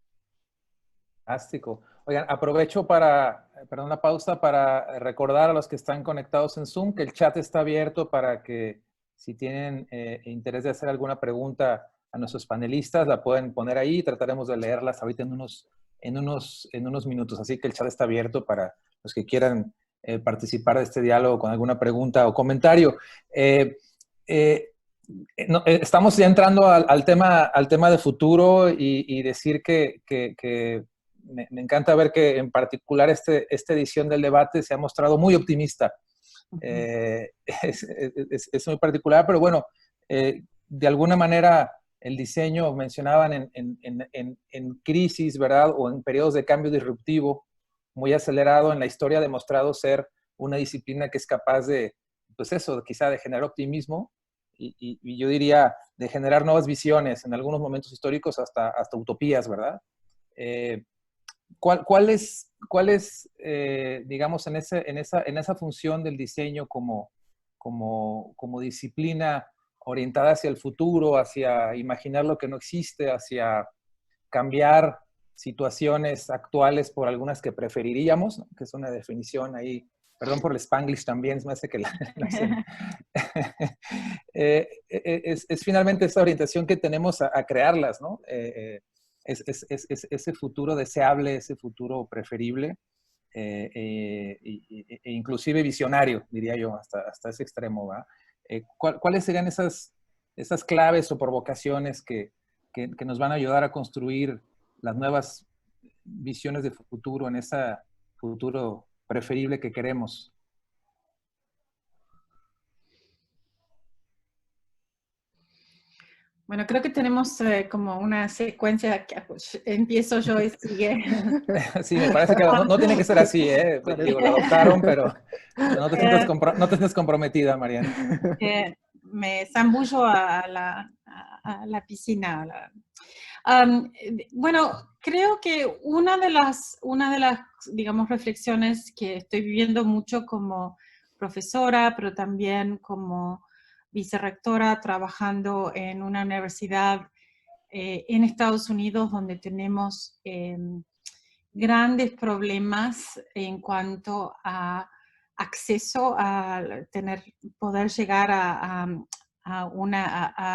B: Fantástico. Oigan, aprovecho para, perdón, la pausa para recordar a los que están conectados en Zoom que el chat está abierto para que si tienen interés de hacer alguna pregunta a nuestros panelistas, la pueden poner ahí y trataremos de leerlas ahorita en unos minutos. Así que el chat está abierto para los que quieran participar de este diálogo con alguna pregunta o comentario. Estamos ya entrando al tema de futuro y decir que me encanta ver que en particular esta edición del debate se ha mostrado muy optimista Es muy particular, pero bueno, de alguna manera el diseño, mencionaban en crisis, ¿verdad? O en periodos de cambio disruptivo muy acelerado en la historia, ha demostrado ser una disciplina que es capaz de, pues eso, quizá de generar optimismo y yo diría de generar nuevas visiones en algunos momentos históricos hasta utopías, ¿verdad? ¿Cuál es digamos, en esa función del diseño como disciplina orientada hacia el futuro, hacia imaginar lo que no existe, hacia cambiar situaciones actuales por algunas que preferiríamos, ¿no? Que es una definición ahí, perdón por el Spanglish también, me hace que es finalmente esa orientación que tenemos a crearlas, ¿no? Es ese futuro deseable, ese futuro preferible, inclusive visionario, diría yo, hasta ese extremo, ¿va? ¿Cuáles serían esas claves o provocaciones que nos van a ayudar a construir las nuevas visiones de futuro en ese futuro preferible que queremos?
C: Bueno, creo que tenemos como una secuencia que empiezo yo y sigue.
B: Sí, me parece que no tiene que ser así, ¿eh? Digo, lo adoptaron, pero no te sientas comprometida, Mariana.
C: Me zambullo a la piscina. Bueno, creo que una de las, digamos, reflexiones que estoy viviendo mucho como profesora, pero también como vicerrectora trabajando en una universidad en Estados Unidos donde tenemos grandes problemas en cuanto a acceso a poder llegar a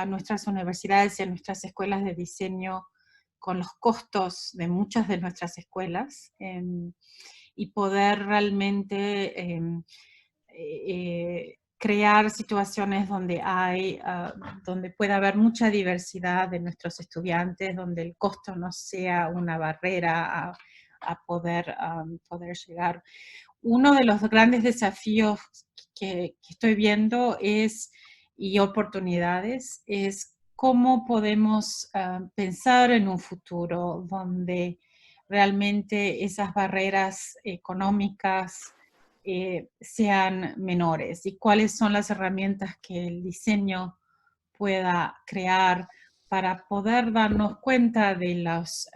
C: nuestras universidades y a nuestras escuelas de diseño con los costos de muchas de nuestras escuelas y poder realmente crear situaciones donde donde pueda haber mucha diversidad de nuestros estudiantes, donde el costo no sea una barrera a poder llegar. Uno de los grandes desafíos que estoy viendo y oportunidades es cómo podemos pensar en un futuro donde realmente esas barreras económicas sean menores y cuáles son las herramientas que el diseño pueda crear para poder darnos cuenta de los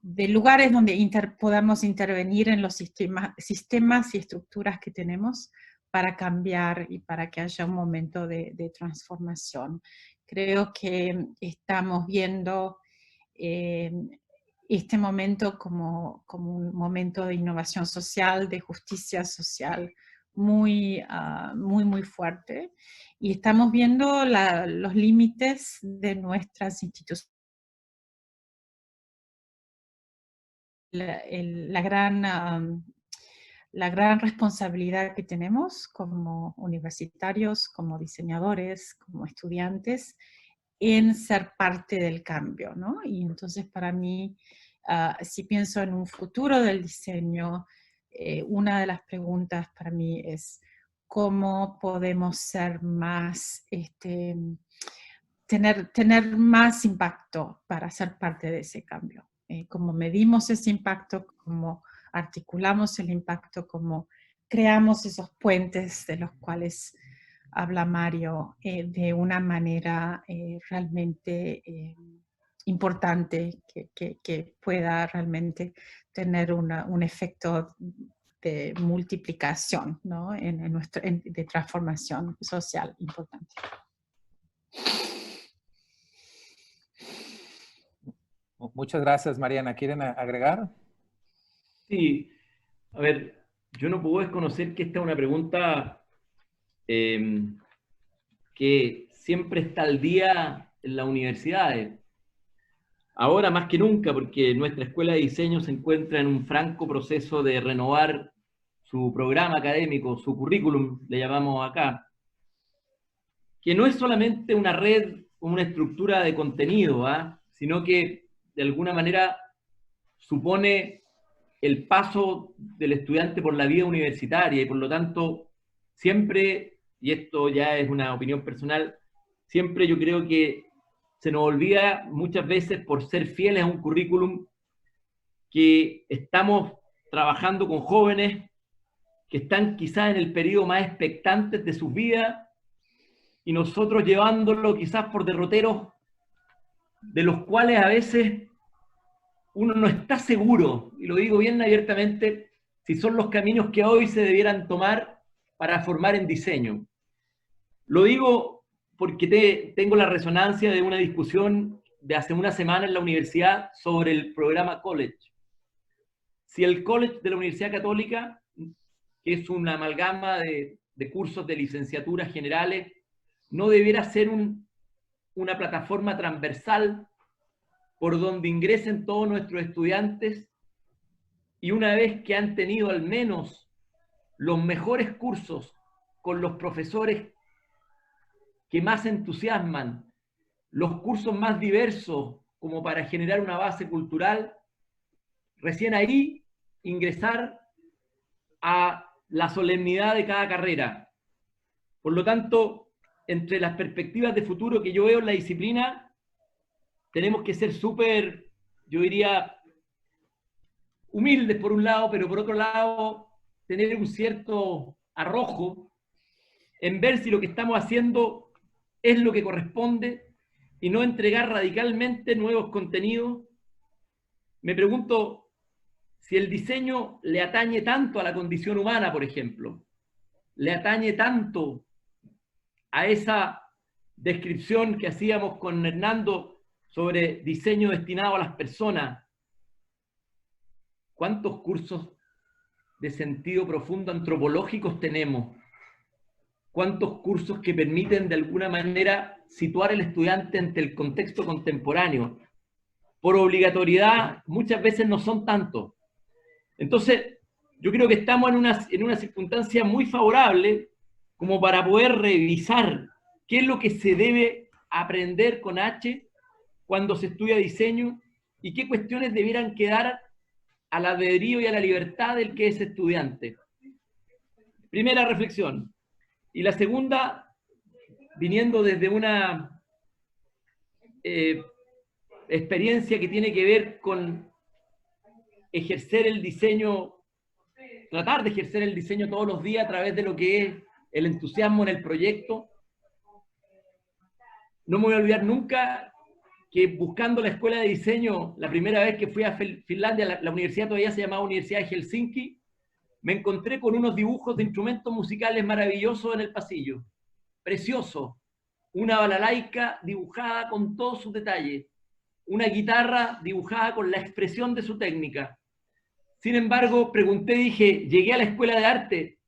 C: de lugares donde podamos intervenir en los sistemas y estructuras que tenemos para cambiar y para que haya un momento de transformación. Creo que estamos viendo este momento como un momento de innovación social, de justicia social muy fuerte. Y estamos viendo los límites de nuestras instituciones. La gran responsabilidad que tenemos como universitarios, como diseñadores, como estudiantes, en ser parte del cambio, ¿no? Y entonces para mí, si pienso en un futuro del diseño, una de las preguntas para mí es cómo podemos ser más, tener más impacto para ser parte de ese cambio. Cómo medimos ese impacto, cómo articulamos el impacto, cómo creamos esos puentes de los cuales habla Mario de una manera realmente importante que pueda realmente tener un efecto de multiplicación, ¿no? De transformación social importante.
B: Muchas gracias, Mariana. ¿Quieren agregar?
E: Sí, a ver, yo no puedo desconocer que esta es una pregunta que siempre está al día en las universidades. Ahora más que nunca, porque nuestra escuela de diseño se encuentra en un franco proceso de renovar su programa académico, su currículum, le llamamos acá, que no es solamente una red o una estructura de contenido, sino que de alguna manera supone el paso del estudiante por la vida universitaria y por lo tanto siempre, y esto ya es una opinión personal, siempre yo creo que se nos olvida muchas veces por ser fieles a un currículum que estamos trabajando con jóvenes que están quizás en el periodo más expectante de sus vidas y nosotros llevándolo quizás por derroteros de los cuales a veces uno no está seguro, y lo digo bien abiertamente, si son los caminos que hoy se debieran tomar para formar en diseño. Lo digo porque tengo la resonancia de una discusión de hace una semana en la universidad sobre el programa College. Si el College de la Universidad Católica, que es una amalgama de cursos de licenciaturas generales, no debiera ser una plataforma transversal por donde ingresen todos nuestros estudiantes y una vez que han tenido al menos los mejores cursos con los profesores que más entusiasman, los cursos más diversos como para generar una base cultural, recién ahí ingresar a la solemnidad de cada carrera. Por lo tanto, entre las perspectivas de futuro que yo veo en la disciplina, tenemos que ser súper, yo diría, humildes por un lado, pero por otro lado, tener un cierto arrojo en ver si lo que estamos haciendo es lo que corresponde y no entregar radicalmente nuevos contenidos. Me pregunto si el diseño le atañe tanto a la condición humana, por ejemplo, le atañe tanto a esa descripción que hacíamos con Hernando sobre diseño destinado a las personas. ¿Cuántos cursos de sentido profundo antropológicos tenemos? ¿Cuántos cursos que permiten de alguna manera situar al estudiante ante el contexto contemporáneo? Por obligatoriedad, muchas veces no son tantos. Entonces, yo creo que estamos en una circunstancia muy favorable como para poder revisar qué es lo que se debe aprender con H cuando se estudia diseño y qué cuestiones debieran quedar al albedrío y a la libertad del que es estudiante. Primera reflexión. Y la segunda, viniendo desde una experiencia que tiene que ver con ejercer el diseño, tratar de ejercer el diseño todos los días a través de lo que es el entusiasmo en el proyecto. No me voy a olvidar nunca que buscando la escuela de diseño, la primera vez que fui a Finlandia, la universidad todavía se llamaba Universidad de Helsinki, me encontré con unos dibujos de instrumentos musicales maravillosos en el pasillo. Precioso. Una balalaika dibujada con todos sus detalles. Una guitarra dibujada con la expresión de su técnica. Sin embargo, pregunté, dije, llegué a la escuela de arte.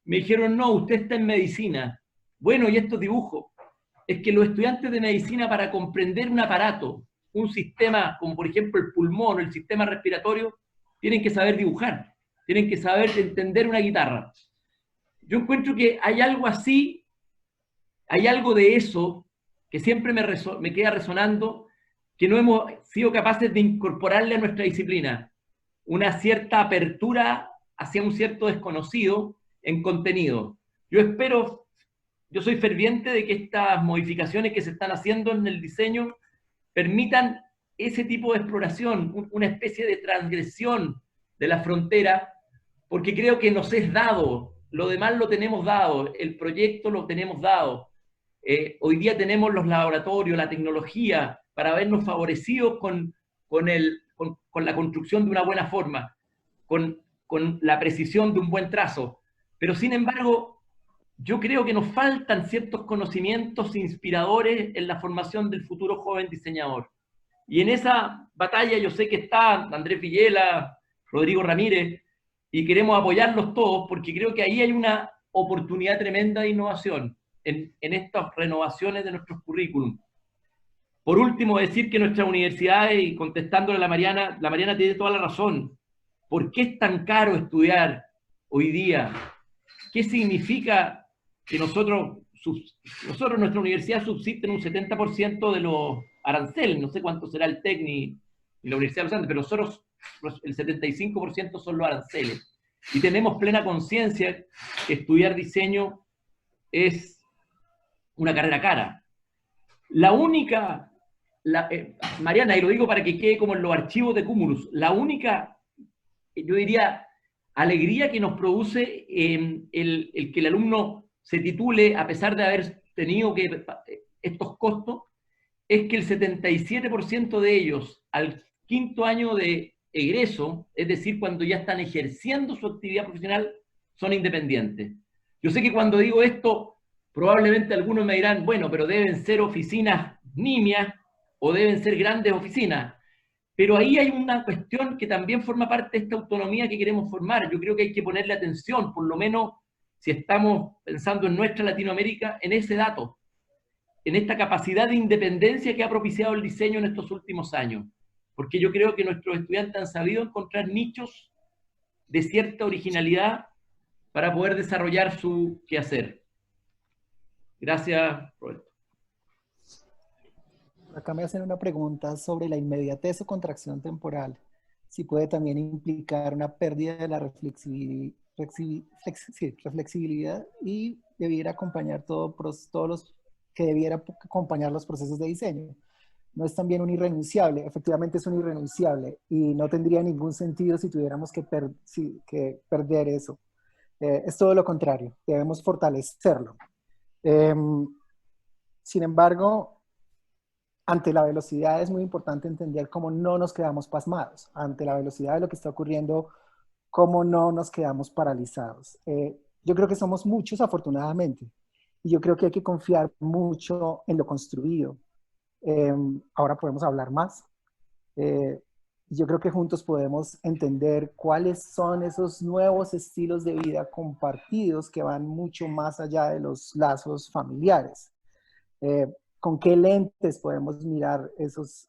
E: Me dijeron, no, usted está en medicina. Bueno, ¿y estos dibujos? Es que los estudiantes de medicina, para comprender un aparato, un sistema como por ejemplo el pulmón o el sistema respiratorio, tienen que saber dibujar, tienen que saber entender una guitarra. Yo encuentro que hay algo así, hay algo de eso que siempre me queda resonando, que no hemos sido capaces de incorporarle a nuestra disciplina. Una cierta apertura hacia un cierto desconocido en contenido. Yo soy ferviente de que estas modificaciones que se están haciendo en el diseño permitan ese tipo de exploración, una especie de transgresión de la frontera, porque creo que nos es dado, lo demás lo tenemos dado, el proyecto lo tenemos dado. Hoy día tenemos los laboratorios, la tecnología, para vernos favorecidos con la construcción de una buena forma, con la precisión de un buen trazo. Pero sin embargo, yo creo que nos faltan ciertos conocimientos inspiradores en la formación del futuro joven diseñador. Y en esa batalla yo sé que está Andrés Villela, Rodrigo Ramírez, y queremos apoyarlos todos porque creo que ahí hay una oportunidad tremenda de innovación en estas renovaciones de nuestros currículum. Por último, decir que nuestras universidades, y contestándole a la Mariana tiene toda la razón. ¿Por qué es tan caro estudiar hoy día? ¿Qué significa que nuestra universidad subsiste en un 70% de los aranceles? No sé cuánto será el TEC ni la Universidad de los Andes, pero nosotros el 75% son los aranceles. y tenemos plena conciencia que estudiar diseño es una carrera cara. La única, Mariana, y lo digo para que quede como en los archivos de Cumulus, la única, yo diría, alegría que nos produce el que el alumno se titule a pesar de haber tenido estos costos, es que el 77% de ellos al quinto año de egreso, es decir, cuando ya están ejerciendo su actividad profesional, son independientes. Yo sé que cuando digo esto, probablemente algunos me dirán, bueno, pero deben ser oficinas nimias o deben ser grandes oficinas. Pero ahí hay una cuestión que también forma parte de esta autonomía que queremos formar. Yo creo que hay que ponerle atención, por lo menos si estamos pensando en nuestra Latinoamérica, en ese dato, en esta capacidad de independencia que ha propiciado el diseño en estos últimos años. Porque yo creo que nuestros estudiantes han sabido encontrar nichos de cierta originalidad para poder desarrollar su quehacer. Gracias, Roberto.
D: Acá me hacen una pregunta sobre la inmediatez o contracción temporal. Si puede también implicar una pérdida de la reflexibilidad y debiera acompañar debiera acompañar los procesos de diseño. No es también un irrenunciable, efectivamente es un irrenunciable y no tendría ningún sentido si tuviéramos que perder eso. Es todo lo contrario, debemos fortalecerlo. Sin embargo, ante la velocidad es muy importante entender cómo no nos quedamos pasmados. Ante la velocidad de lo que está ocurriendo, cómo no nos quedamos paralizados. Yo creo que somos muchos, afortunadamente, y yo creo que hay que confiar mucho en lo construido. Ahora podemos hablar más. Yo creo que juntos podemos entender cuáles son esos nuevos estilos de vida compartidos que van mucho más allá de los lazos familiares. ¿Con qué lentes podemos mirar esos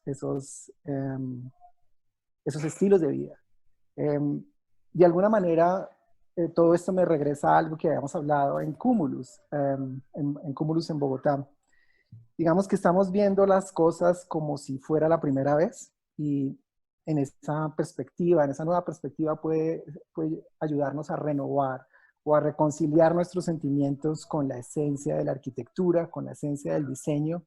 D: estilos de vida? De alguna manera, todo esto me regresa a algo que habíamos hablado en Cumulus, en Cumulus en Bogotá. Digamos que estamos viendo las cosas como si fuera la primera vez y en esa perspectiva, en esa nueva perspectiva puede ayudarnos a renovar o a reconciliar nuestros sentimientos con la esencia de la arquitectura, con la esencia del diseño.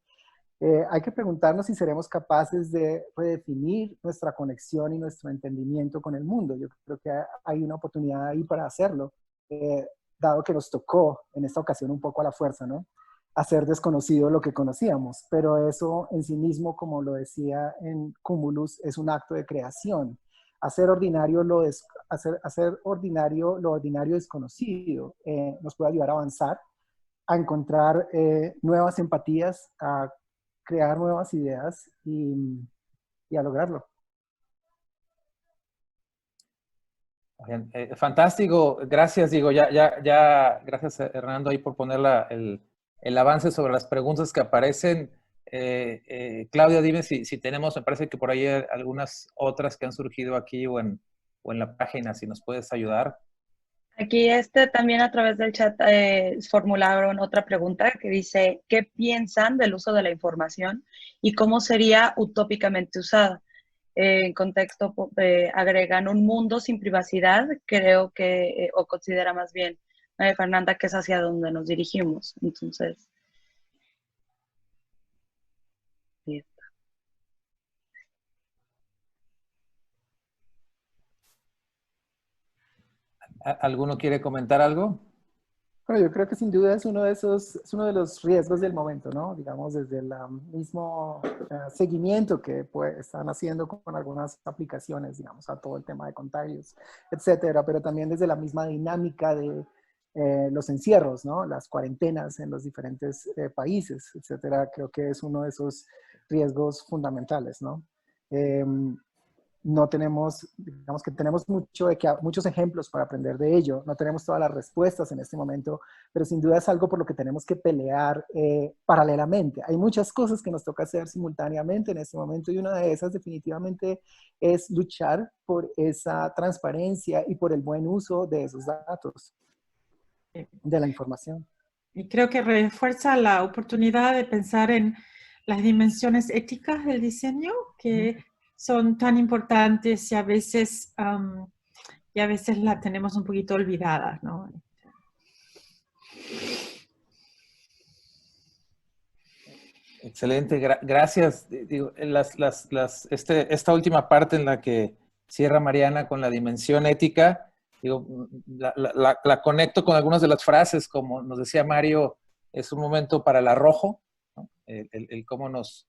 D: Hay que preguntarnos si seremos capaces de redefinir nuestra conexión y nuestro entendimiento con el mundo. Yo creo que hay una oportunidad ahí para hacerlo, dado que nos tocó en esta ocasión un poco a la fuerza, ¿no? Hacer desconocido lo que conocíamos, pero eso en sí mismo, como lo decía en Cumulus, es un acto de creación. Hacer ordinario lo ordinario desconocido nos puede ayudar a avanzar, a encontrar nuevas empatías, a crear nuevas ideas y a lograrlo.
B: Bien, fantástico, gracias, digo, gracias Hernando ahí por poner el avance sobre las preguntas que aparecen. Claudia, dime si tenemos, me parece que por ahí hay algunas otras que han surgido aquí o en la página, si nos puedes ayudar.
A: Aquí también a través del chat formularon otra pregunta que dice, ¿qué piensan del uso de la información y cómo sería utópicamente usada? En contexto, agregan un mundo sin privacidad, creo que, o considera más bien Fernanda, que es hacia donde nos dirigimos. Entonces, ahí está.
B: ¿Alguno quiere comentar algo?
D: Bueno, yo creo que sin duda es uno de los riesgos del momento, ¿no? Digamos, desde el mismo seguimiento que están haciendo con algunas aplicaciones, digamos, a todo el tema de contagios, etcétera, pero también desde la misma dinámica de los encierros, ¿no? Las cuarentenas en los diferentes países, etcétera. Creo que es uno de esos riesgos fundamentales, ¿no? No tenemos, digamos que tenemos muchos ejemplos para aprender de ello, no tenemos todas las respuestas en este momento, pero sin duda es algo por lo que tenemos que pelear paralelamente. Hay muchas cosas que nos toca hacer simultáneamente en este momento y una de esas definitivamente es luchar por esa transparencia y por el buen uso de esos datos, de la información.
C: Y creo que refuerza la oportunidad de pensar en las dimensiones éticas del diseño que son tan importantes y a veces y a veces la tenemos un poquito olvidada, ¿no?
B: Excelente, gracias. Digo, esta última parte en la que cierra Mariana con la dimensión ética, digo, la conecto con algunas de las frases, como nos decía Mario, es un momento para el arrojo, ¿no? El cómo nos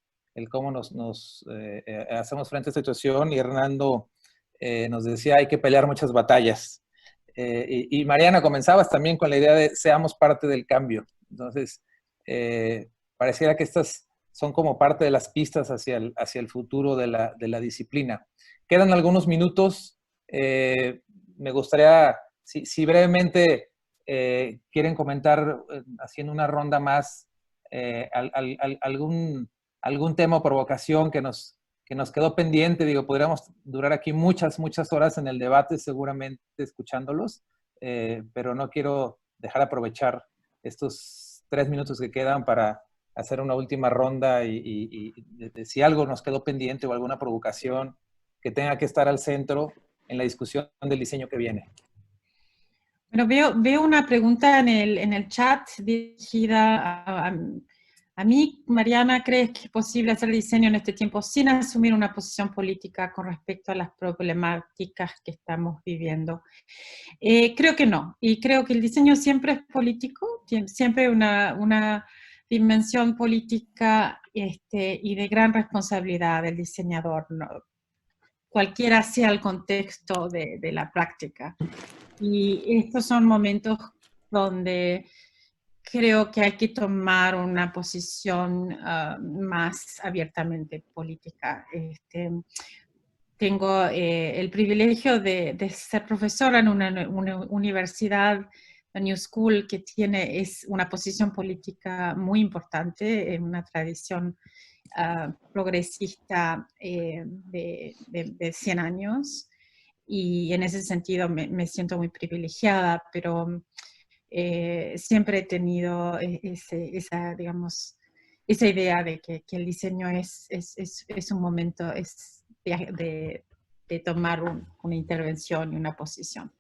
B: hacemos frente a esta situación, y Hernando nos decía, hay que pelear muchas batallas. Y Mariana, comenzabas también con la idea de seamos parte del cambio. Entonces, pareciera que estas son como parte de las pistas hacia el futuro de la disciplina. Quedan algunos minutos. Me gustaría, si brevemente quieren comentar, haciendo una ronda más, algún tema o provocación que nos quedó pendiente. Digo, podríamos durar aquí muchas horas en el debate, seguramente escuchándolos, pero no quiero dejar aprovechar estos 3 minutos que quedan para hacer una última ronda y si algo nos quedó pendiente o alguna provocación que tenga que estar al centro en la discusión del diseño que viene.
C: Bueno, veo una pregunta en el chat dirigida a mí. Mariana, ¿crees que es posible hacer diseño en este tiempo sin asumir una posición política con respecto a las problemáticas que estamos viviendo? Creo que no, y creo que el diseño siempre es político, siempre una dimensión política y de gran responsabilidad del diseñador, ¿no? Cualquiera sea el contexto de la práctica. Y estos son momentos donde creo que hay que tomar una posición más abiertamente política. Tengo el privilegio de ser profesora en una universidad, la New School, que es una posición política muy importante, en una tradición progresista de 100 años, y en ese sentido me siento muy privilegiada, pero siempre he tenido esa idea de que el diseño es un momento de tomar una intervención y una posición.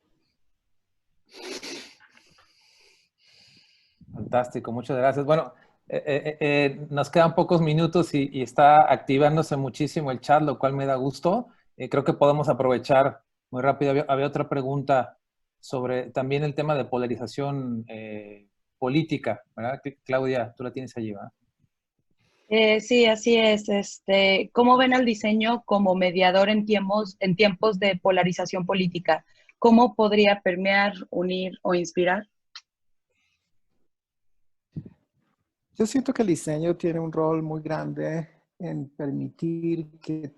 B: Fantástico, muchas gracias. Bueno, nos quedan pocos minutos y está activándose muchísimo el chat, lo cual me da gusto. Creo que podemos aprovechar muy rápido. Había otra pregunta sobre también el tema de polarización política, ¿verdad? Claudia, tú la tienes allí, ¿verdad?
A: Sí, así es. ¿Cómo ven al diseño como mediador en tiempos de polarización política? ¿Cómo podría permear, unir o inspirar?
D: Yo siento que el diseño tiene un rol muy grande en permitir que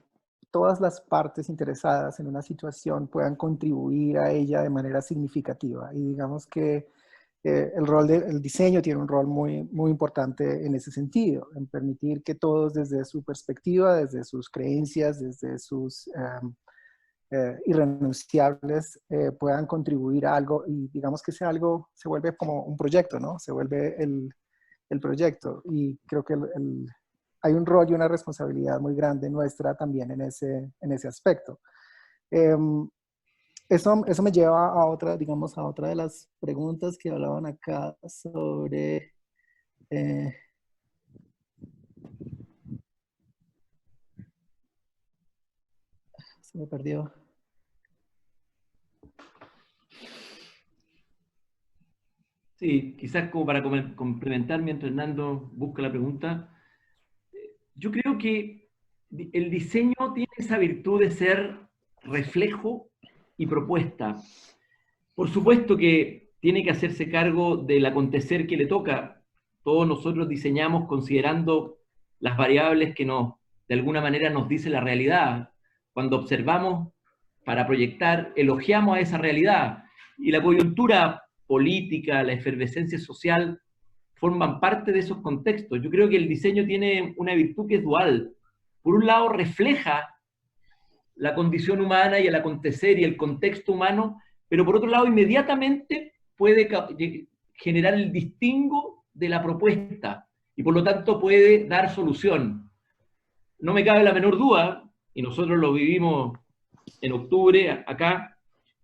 D: todas las partes interesadas en una situación puedan contribuir a ella de manera significativa. Y digamos que el diseño tiene un rol muy, muy importante en ese sentido, en permitir que todos desde su perspectiva, desde sus creencias, desde sus irrenunciables, puedan contribuir a algo, y digamos que ese algo se vuelve como un proyecto, ¿no? Se vuelve el proyecto, y creo que hay un rol y una responsabilidad muy grande nuestra también en ese aspecto. Eso me lleva a otra de las preguntas que hablaban acá sobre se me perdió.
E: Sí, quizás como para complementar mientras Hernando busca la pregunta. Yo creo que el diseño tiene esa virtud de ser reflejo y propuesta. Por supuesto que tiene que hacerse cargo del acontecer que le toca. Todos nosotros diseñamos considerando las variables que de alguna manera nos dice la realidad. Cuando observamos para proyectar, elogiamos a esa realidad. Y la coyuntura política, la efervescencia social, forman parte de esos contextos. Yo creo que el diseño tiene una virtud que es dual. Por un lado, refleja la condición humana y el acontecer y el contexto humano, pero por otro lado, inmediatamente puede generar el distingo de la propuesta y por lo tanto puede dar solución. No me cabe la menor duda, y nosotros lo vivimos en octubre acá,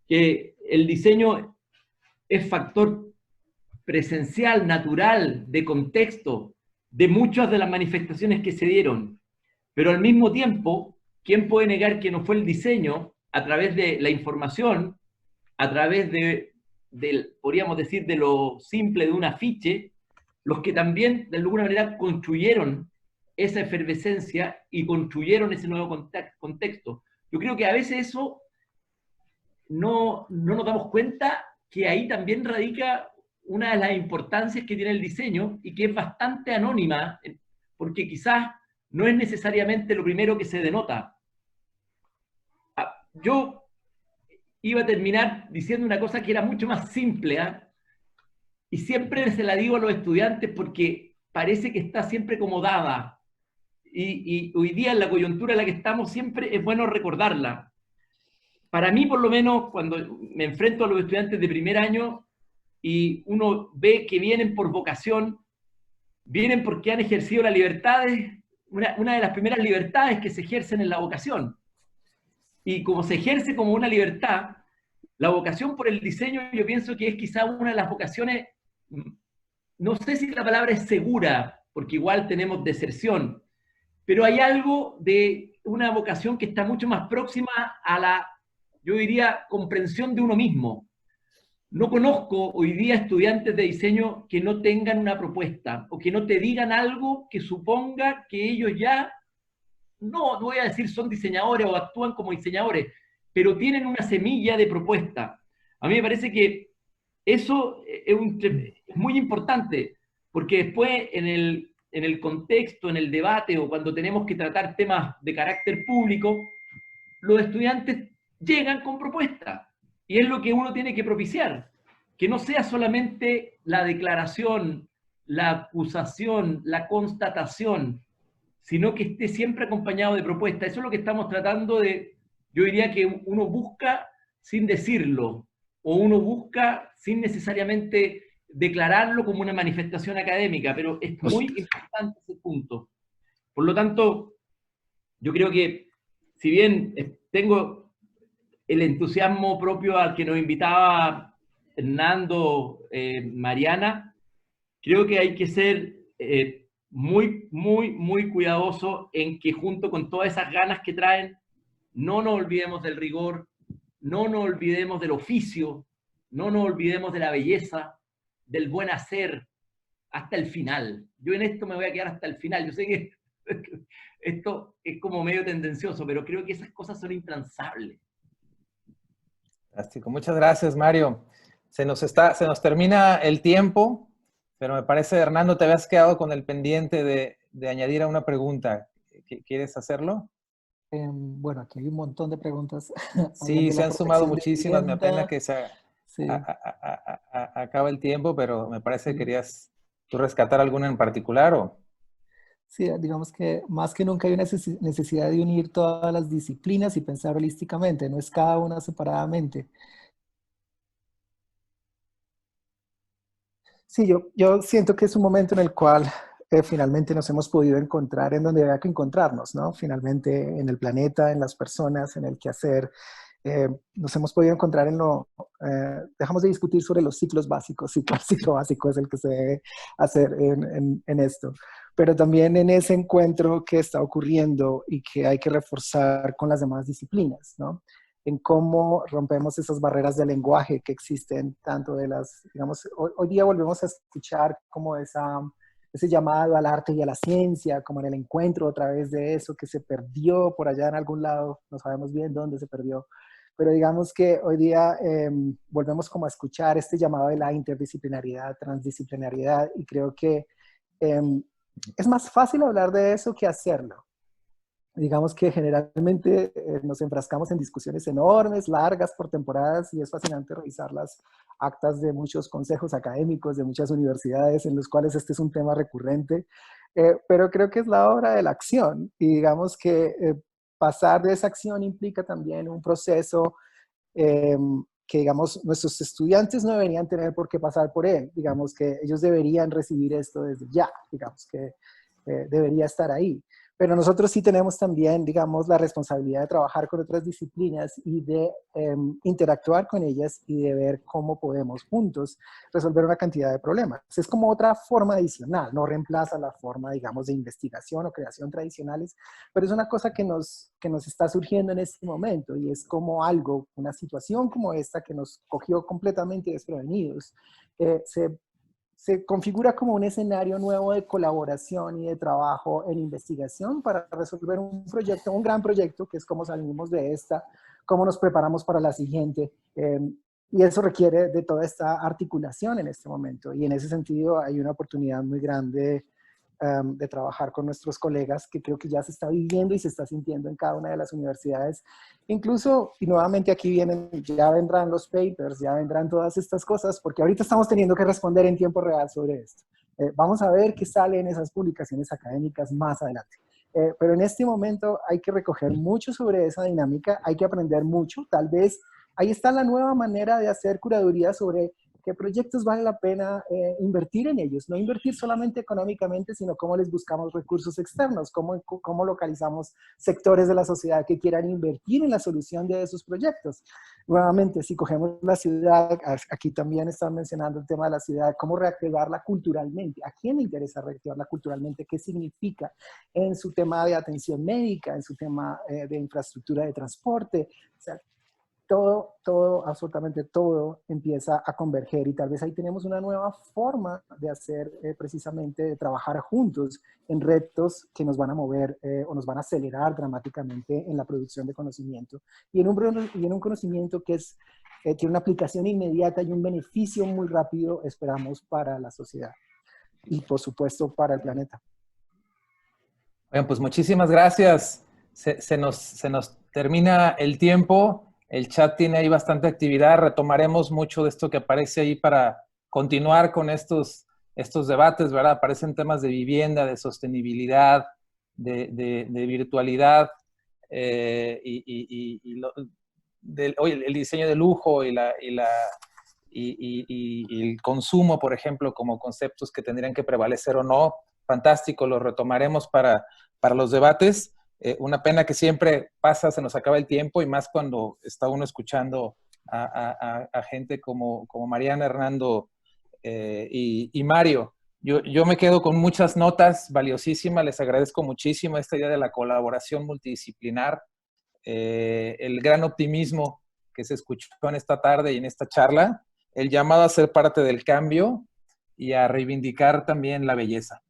E: que el diseño es factor presencial, natural, de contexto, de muchas de las manifestaciones que se dieron. Pero al mismo tiempo, ¿quién puede negar que no fue el diseño, a través de la información, a través podríamos decir, de lo simple de un afiche, los que también de alguna manera construyeron esa efervescencia y construyeron ese nuevo contexto? Yo creo que a veces eso no nos damos cuenta, que ahí también radica una de las importancias que tiene el diseño, y que es bastante anónima, porque quizás no es necesariamente lo primero que se denota. Yo iba a terminar diciendo una cosa que era mucho más simple, y siempre se la digo a los estudiantes porque parece que está siempre como dada, y hoy día en la coyuntura en la que estamos siempre es bueno recordarla. Para mí, por lo menos, cuando me enfrento a los estudiantes de primer año y uno ve que vienen por vocación, vienen porque han ejercido las libertades, una de las primeras libertades que se ejercen en la vocación. Y como se ejerce como una libertad, la vocación por el diseño, yo pienso que es quizá una de las vocaciones, no sé si la palabra es segura, porque igual tenemos deserción, pero hay algo de una vocación que está mucho más próxima a la, yo diría, comprensión de uno mismo. No conozco hoy día estudiantes de diseño que no tengan una propuesta, o que no te digan algo que suponga que ellos ya, no voy a decir son diseñadores o actúan como diseñadores, pero tienen una semilla de propuesta. A mí me parece que eso es muy importante, porque después en el contexto, en el debate, o cuando tenemos que tratar temas de carácter público, los estudiantes llegan con propuestas, y es lo que uno tiene que propiciar, que no sea solamente la declaración, la acusación, la constatación, sino que esté siempre acompañado de propuestas. Eso es lo que estamos tratando de, yo diría que uno busca sin decirlo, o uno busca sin necesariamente declararlo como una manifestación académica, pero es muy importante ese punto. Por lo tanto, yo creo que, si bien tengo el entusiasmo propio al que nos invitaba Hernando, Mariana, creo que hay que ser muy, muy, muy cuidadoso en que, junto con todas esas ganas que traen, no nos olvidemos del rigor, no nos olvidemos del oficio, no nos olvidemos de la belleza, del buen hacer, hasta el final. Yo en esto me voy a quedar hasta el final. Yo sé que esto es como medio tendencioso, pero creo que esas cosas son intransables.
B: Fantástico. Muchas gracias, Mario. Se nos termina el tiempo, pero me parece, Hernando, te habías quedado con el pendiente de añadir a una pregunta. ¿Quieres hacerlo?
D: Bueno, aquí hay un montón de preguntas.
B: Sí, se han sumado muchísimas. Me apena que se acaba el tiempo, pero me parece que querías tú rescatar alguna en particular, ¿o?
D: Sí, digamos que más que nunca hay una necesidad de unir todas las disciplinas y pensar holísticamente, no es cada una separadamente. Sí, yo siento que es un momento en el cual finalmente nos hemos podido encontrar en donde había que encontrarnos, ¿no? Finalmente en el planeta, en las personas, en el quehacer. Nos hemos podido encontrar en dejamos de discutir sobre los ciclos básicos, el ciclo básico es el que se debe hacer en esto, pero también en ese encuentro que está ocurriendo y que hay que reforzar con las demás disciplinas, ¿no? En cómo rompemos esas barreras de lenguaje que existen, tanto de las, digamos, hoy día volvemos a escuchar como ese llamado al arte y a la ciencia, como en el encuentro otra vez de eso que se perdió por allá en algún lado, no sabemos bien dónde se perdió, pero digamos que hoy día volvemos como a escuchar este llamado de la interdisciplinariedad, transdisciplinariedad, y creo que es más fácil hablar de eso que hacerlo. Digamos que generalmente nos enfrascamos en discusiones enormes, largas por temporadas, y es fascinante revisar las actas de muchos consejos académicos de muchas universidades en los cuales este es un tema recurrente, pero creo que es la hora de la acción, y digamos que pasar de esa acción implica también un proceso que, digamos, nuestros estudiantes no deberían tener por qué pasar por él, digamos que ellos deberían recibir esto desde ya, digamos que debería estar ahí. Pero nosotros sí tenemos también, digamos, la responsabilidad de trabajar con otras disciplinas y de interactuar con ellas y de ver cómo podemos juntos resolver una cantidad de problemas. Es como otra forma adicional, no reemplaza la forma, digamos, de investigación o creación tradicionales, pero es una cosa que nos está surgiendo en este momento y es como algo, una situación como esta que nos cogió completamente desprevenidos, se configura como un escenario nuevo de colaboración y de trabajo en investigación para resolver un proyecto, un gran proyecto, que es cómo salimos de esta, cómo nos preparamos para la siguiente. Y eso requiere de toda esta articulación en este momento. Y en ese sentido hay una oportunidad muy grande de trabajar con nuestros colegas, que creo que ya se está viviendo y se está sintiendo en cada una de las universidades. Incluso, y nuevamente aquí ya vendrán los papers, ya vendrán todas estas cosas, porque ahorita estamos teniendo que responder en tiempo real sobre esto. Vamos a ver qué sale en esas publicaciones académicas más adelante. Pero en este momento hay que recoger mucho sobre esa dinámica, hay que aprender mucho. Tal vez ahí está la nueva manera de hacer curaduría sobre qué proyectos vale la pena invertir en ellos. No invertir solamente económicamente, sino cómo les buscamos recursos externos, cómo localizamos sectores de la sociedad que quieran invertir en la solución de esos proyectos. Nuevamente, si cogemos la ciudad, aquí también están mencionando el tema de la ciudad, cómo reactivarla culturalmente. ¿A quién le interesa reactivarla culturalmente? ¿Qué significa en su tema de atención médica, en su tema de infraestructura de transporte? O sea, todo, absolutamente todo empieza a converger y tal vez ahí tenemos una nueva forma de hacer precisamente, de trabajar juntos en retos que nos van a mover o nos van a acelerar dramáticamente en la producción de conocimiento y en un conocimiento que tiene una aplicación inmediata y un beneficio muy rápido, esperamos, para la sociedad y por supuesto para el planeta.
B: Bueno, pues muchísimas gracias. Se nos termina el tiempo. El chat tiene ahí bastante actividad. Retomaremos mucho de esto que aparece ahí para continuar con estos debates, ¿verdad? Aparecen temas de vivienda, de sostenibilidad, de virtualidad, el diseño de lujo y el consumo, por ejemplo, como conceptos que tendrían que prevalecer o no. Fantástico, lo retomaremos para los debates. Una pena que siempre pasa, se nos acaba el tiempo y más cuando está uno escuchando a gente como Mariana, Hernando y Mario. Yo me quedo con muchas notas valiosísimas, les agradezco muchísimo esta idea de la colaboración multidisciplinar, el gran optimismo que se escuchó en esta tarde y en esta charla, el llamado a ser parte del cambio y a reivindicar también la belleza.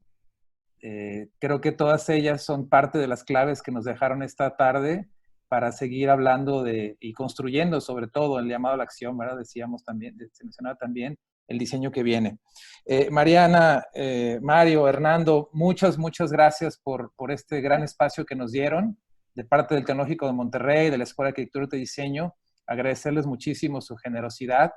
B: Creo que todas ellas son parte de las claves que nos dejaron esta tarde para seguir hablando y construyendo sobre todo el llamado a la acción, ¿verdad? Decíamos también, se mencionaba también el diseño que viene. Mariana, Mario, Hernando, muchas gracias por este gran espacio que nos dieron de parte del Tecnológico de Monterrey, de la Escuela de Arquitectura y Diseño. Agradecerles muchísimo su generosidad.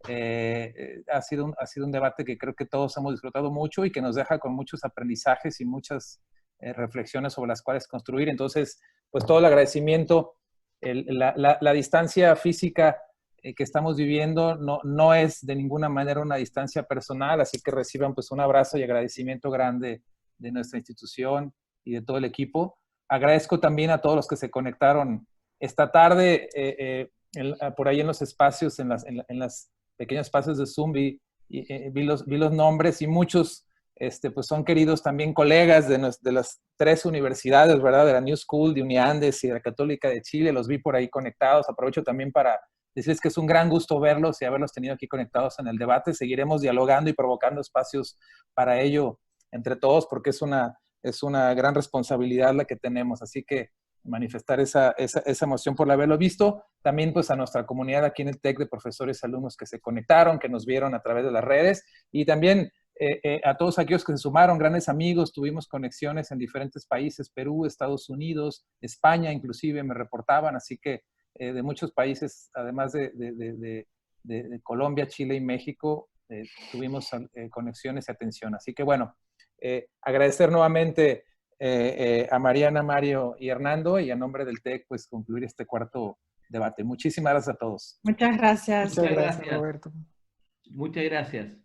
B: Ha sido un debate que creo que todos hemos disfrutado mucho y que nos deja con muchos aprendizajes y muchas reflexiones sobre las cuales construir. Entonces, pues todo el agradecimiento. La distancia física que estamos viviendo no es de ninguna manera una distancia personal, así que reciban pues un abrazo y agradecimiento grande de nuestra institución y de todo el equipo. Agradezco también a todos los que se conectaron esta tarde, por ahí en los espacios, en las pequeños espacios de Zoom, vi los nombres y muchos pues son queridos también colegas de las 3 universidades, ¿verdad? De la New School, de Uniandes y de la Católica de Chile, los vi por ahí conectados. Aprovecho también para decirles que es un gran gusto verlos y haberlos tenido aquí conectados en el debate. Seguiremos dialogando y provocando espacios para ello entre todos, porque es una gran responsabilidad la que tenemos. Así que manifestar esa emoción por haberlo visto. También pues a nuestra comunidad aquí en el TEC de profesores y alumnos que se conectaron, que nos vieron a través de las redes, y también a todos aquellos que se sumaron, grandes amigos. Tuvimos conexiones en diferentes países, Perú, Estados Unidos, España inclusive me reportaban, así que de muchos países, además de Colombia, Chile y México, tuvimos conexiones y atención. Así que bueno, agradecer nuevamente a Mariana, Mario y Hernando, y a nombre del TEC, pues concluir este cuarto debate. Muchísimas gracias a todos.
C: Muchas gracias.
D: Muchas gracias, Roberto.
E: Muchas gracias.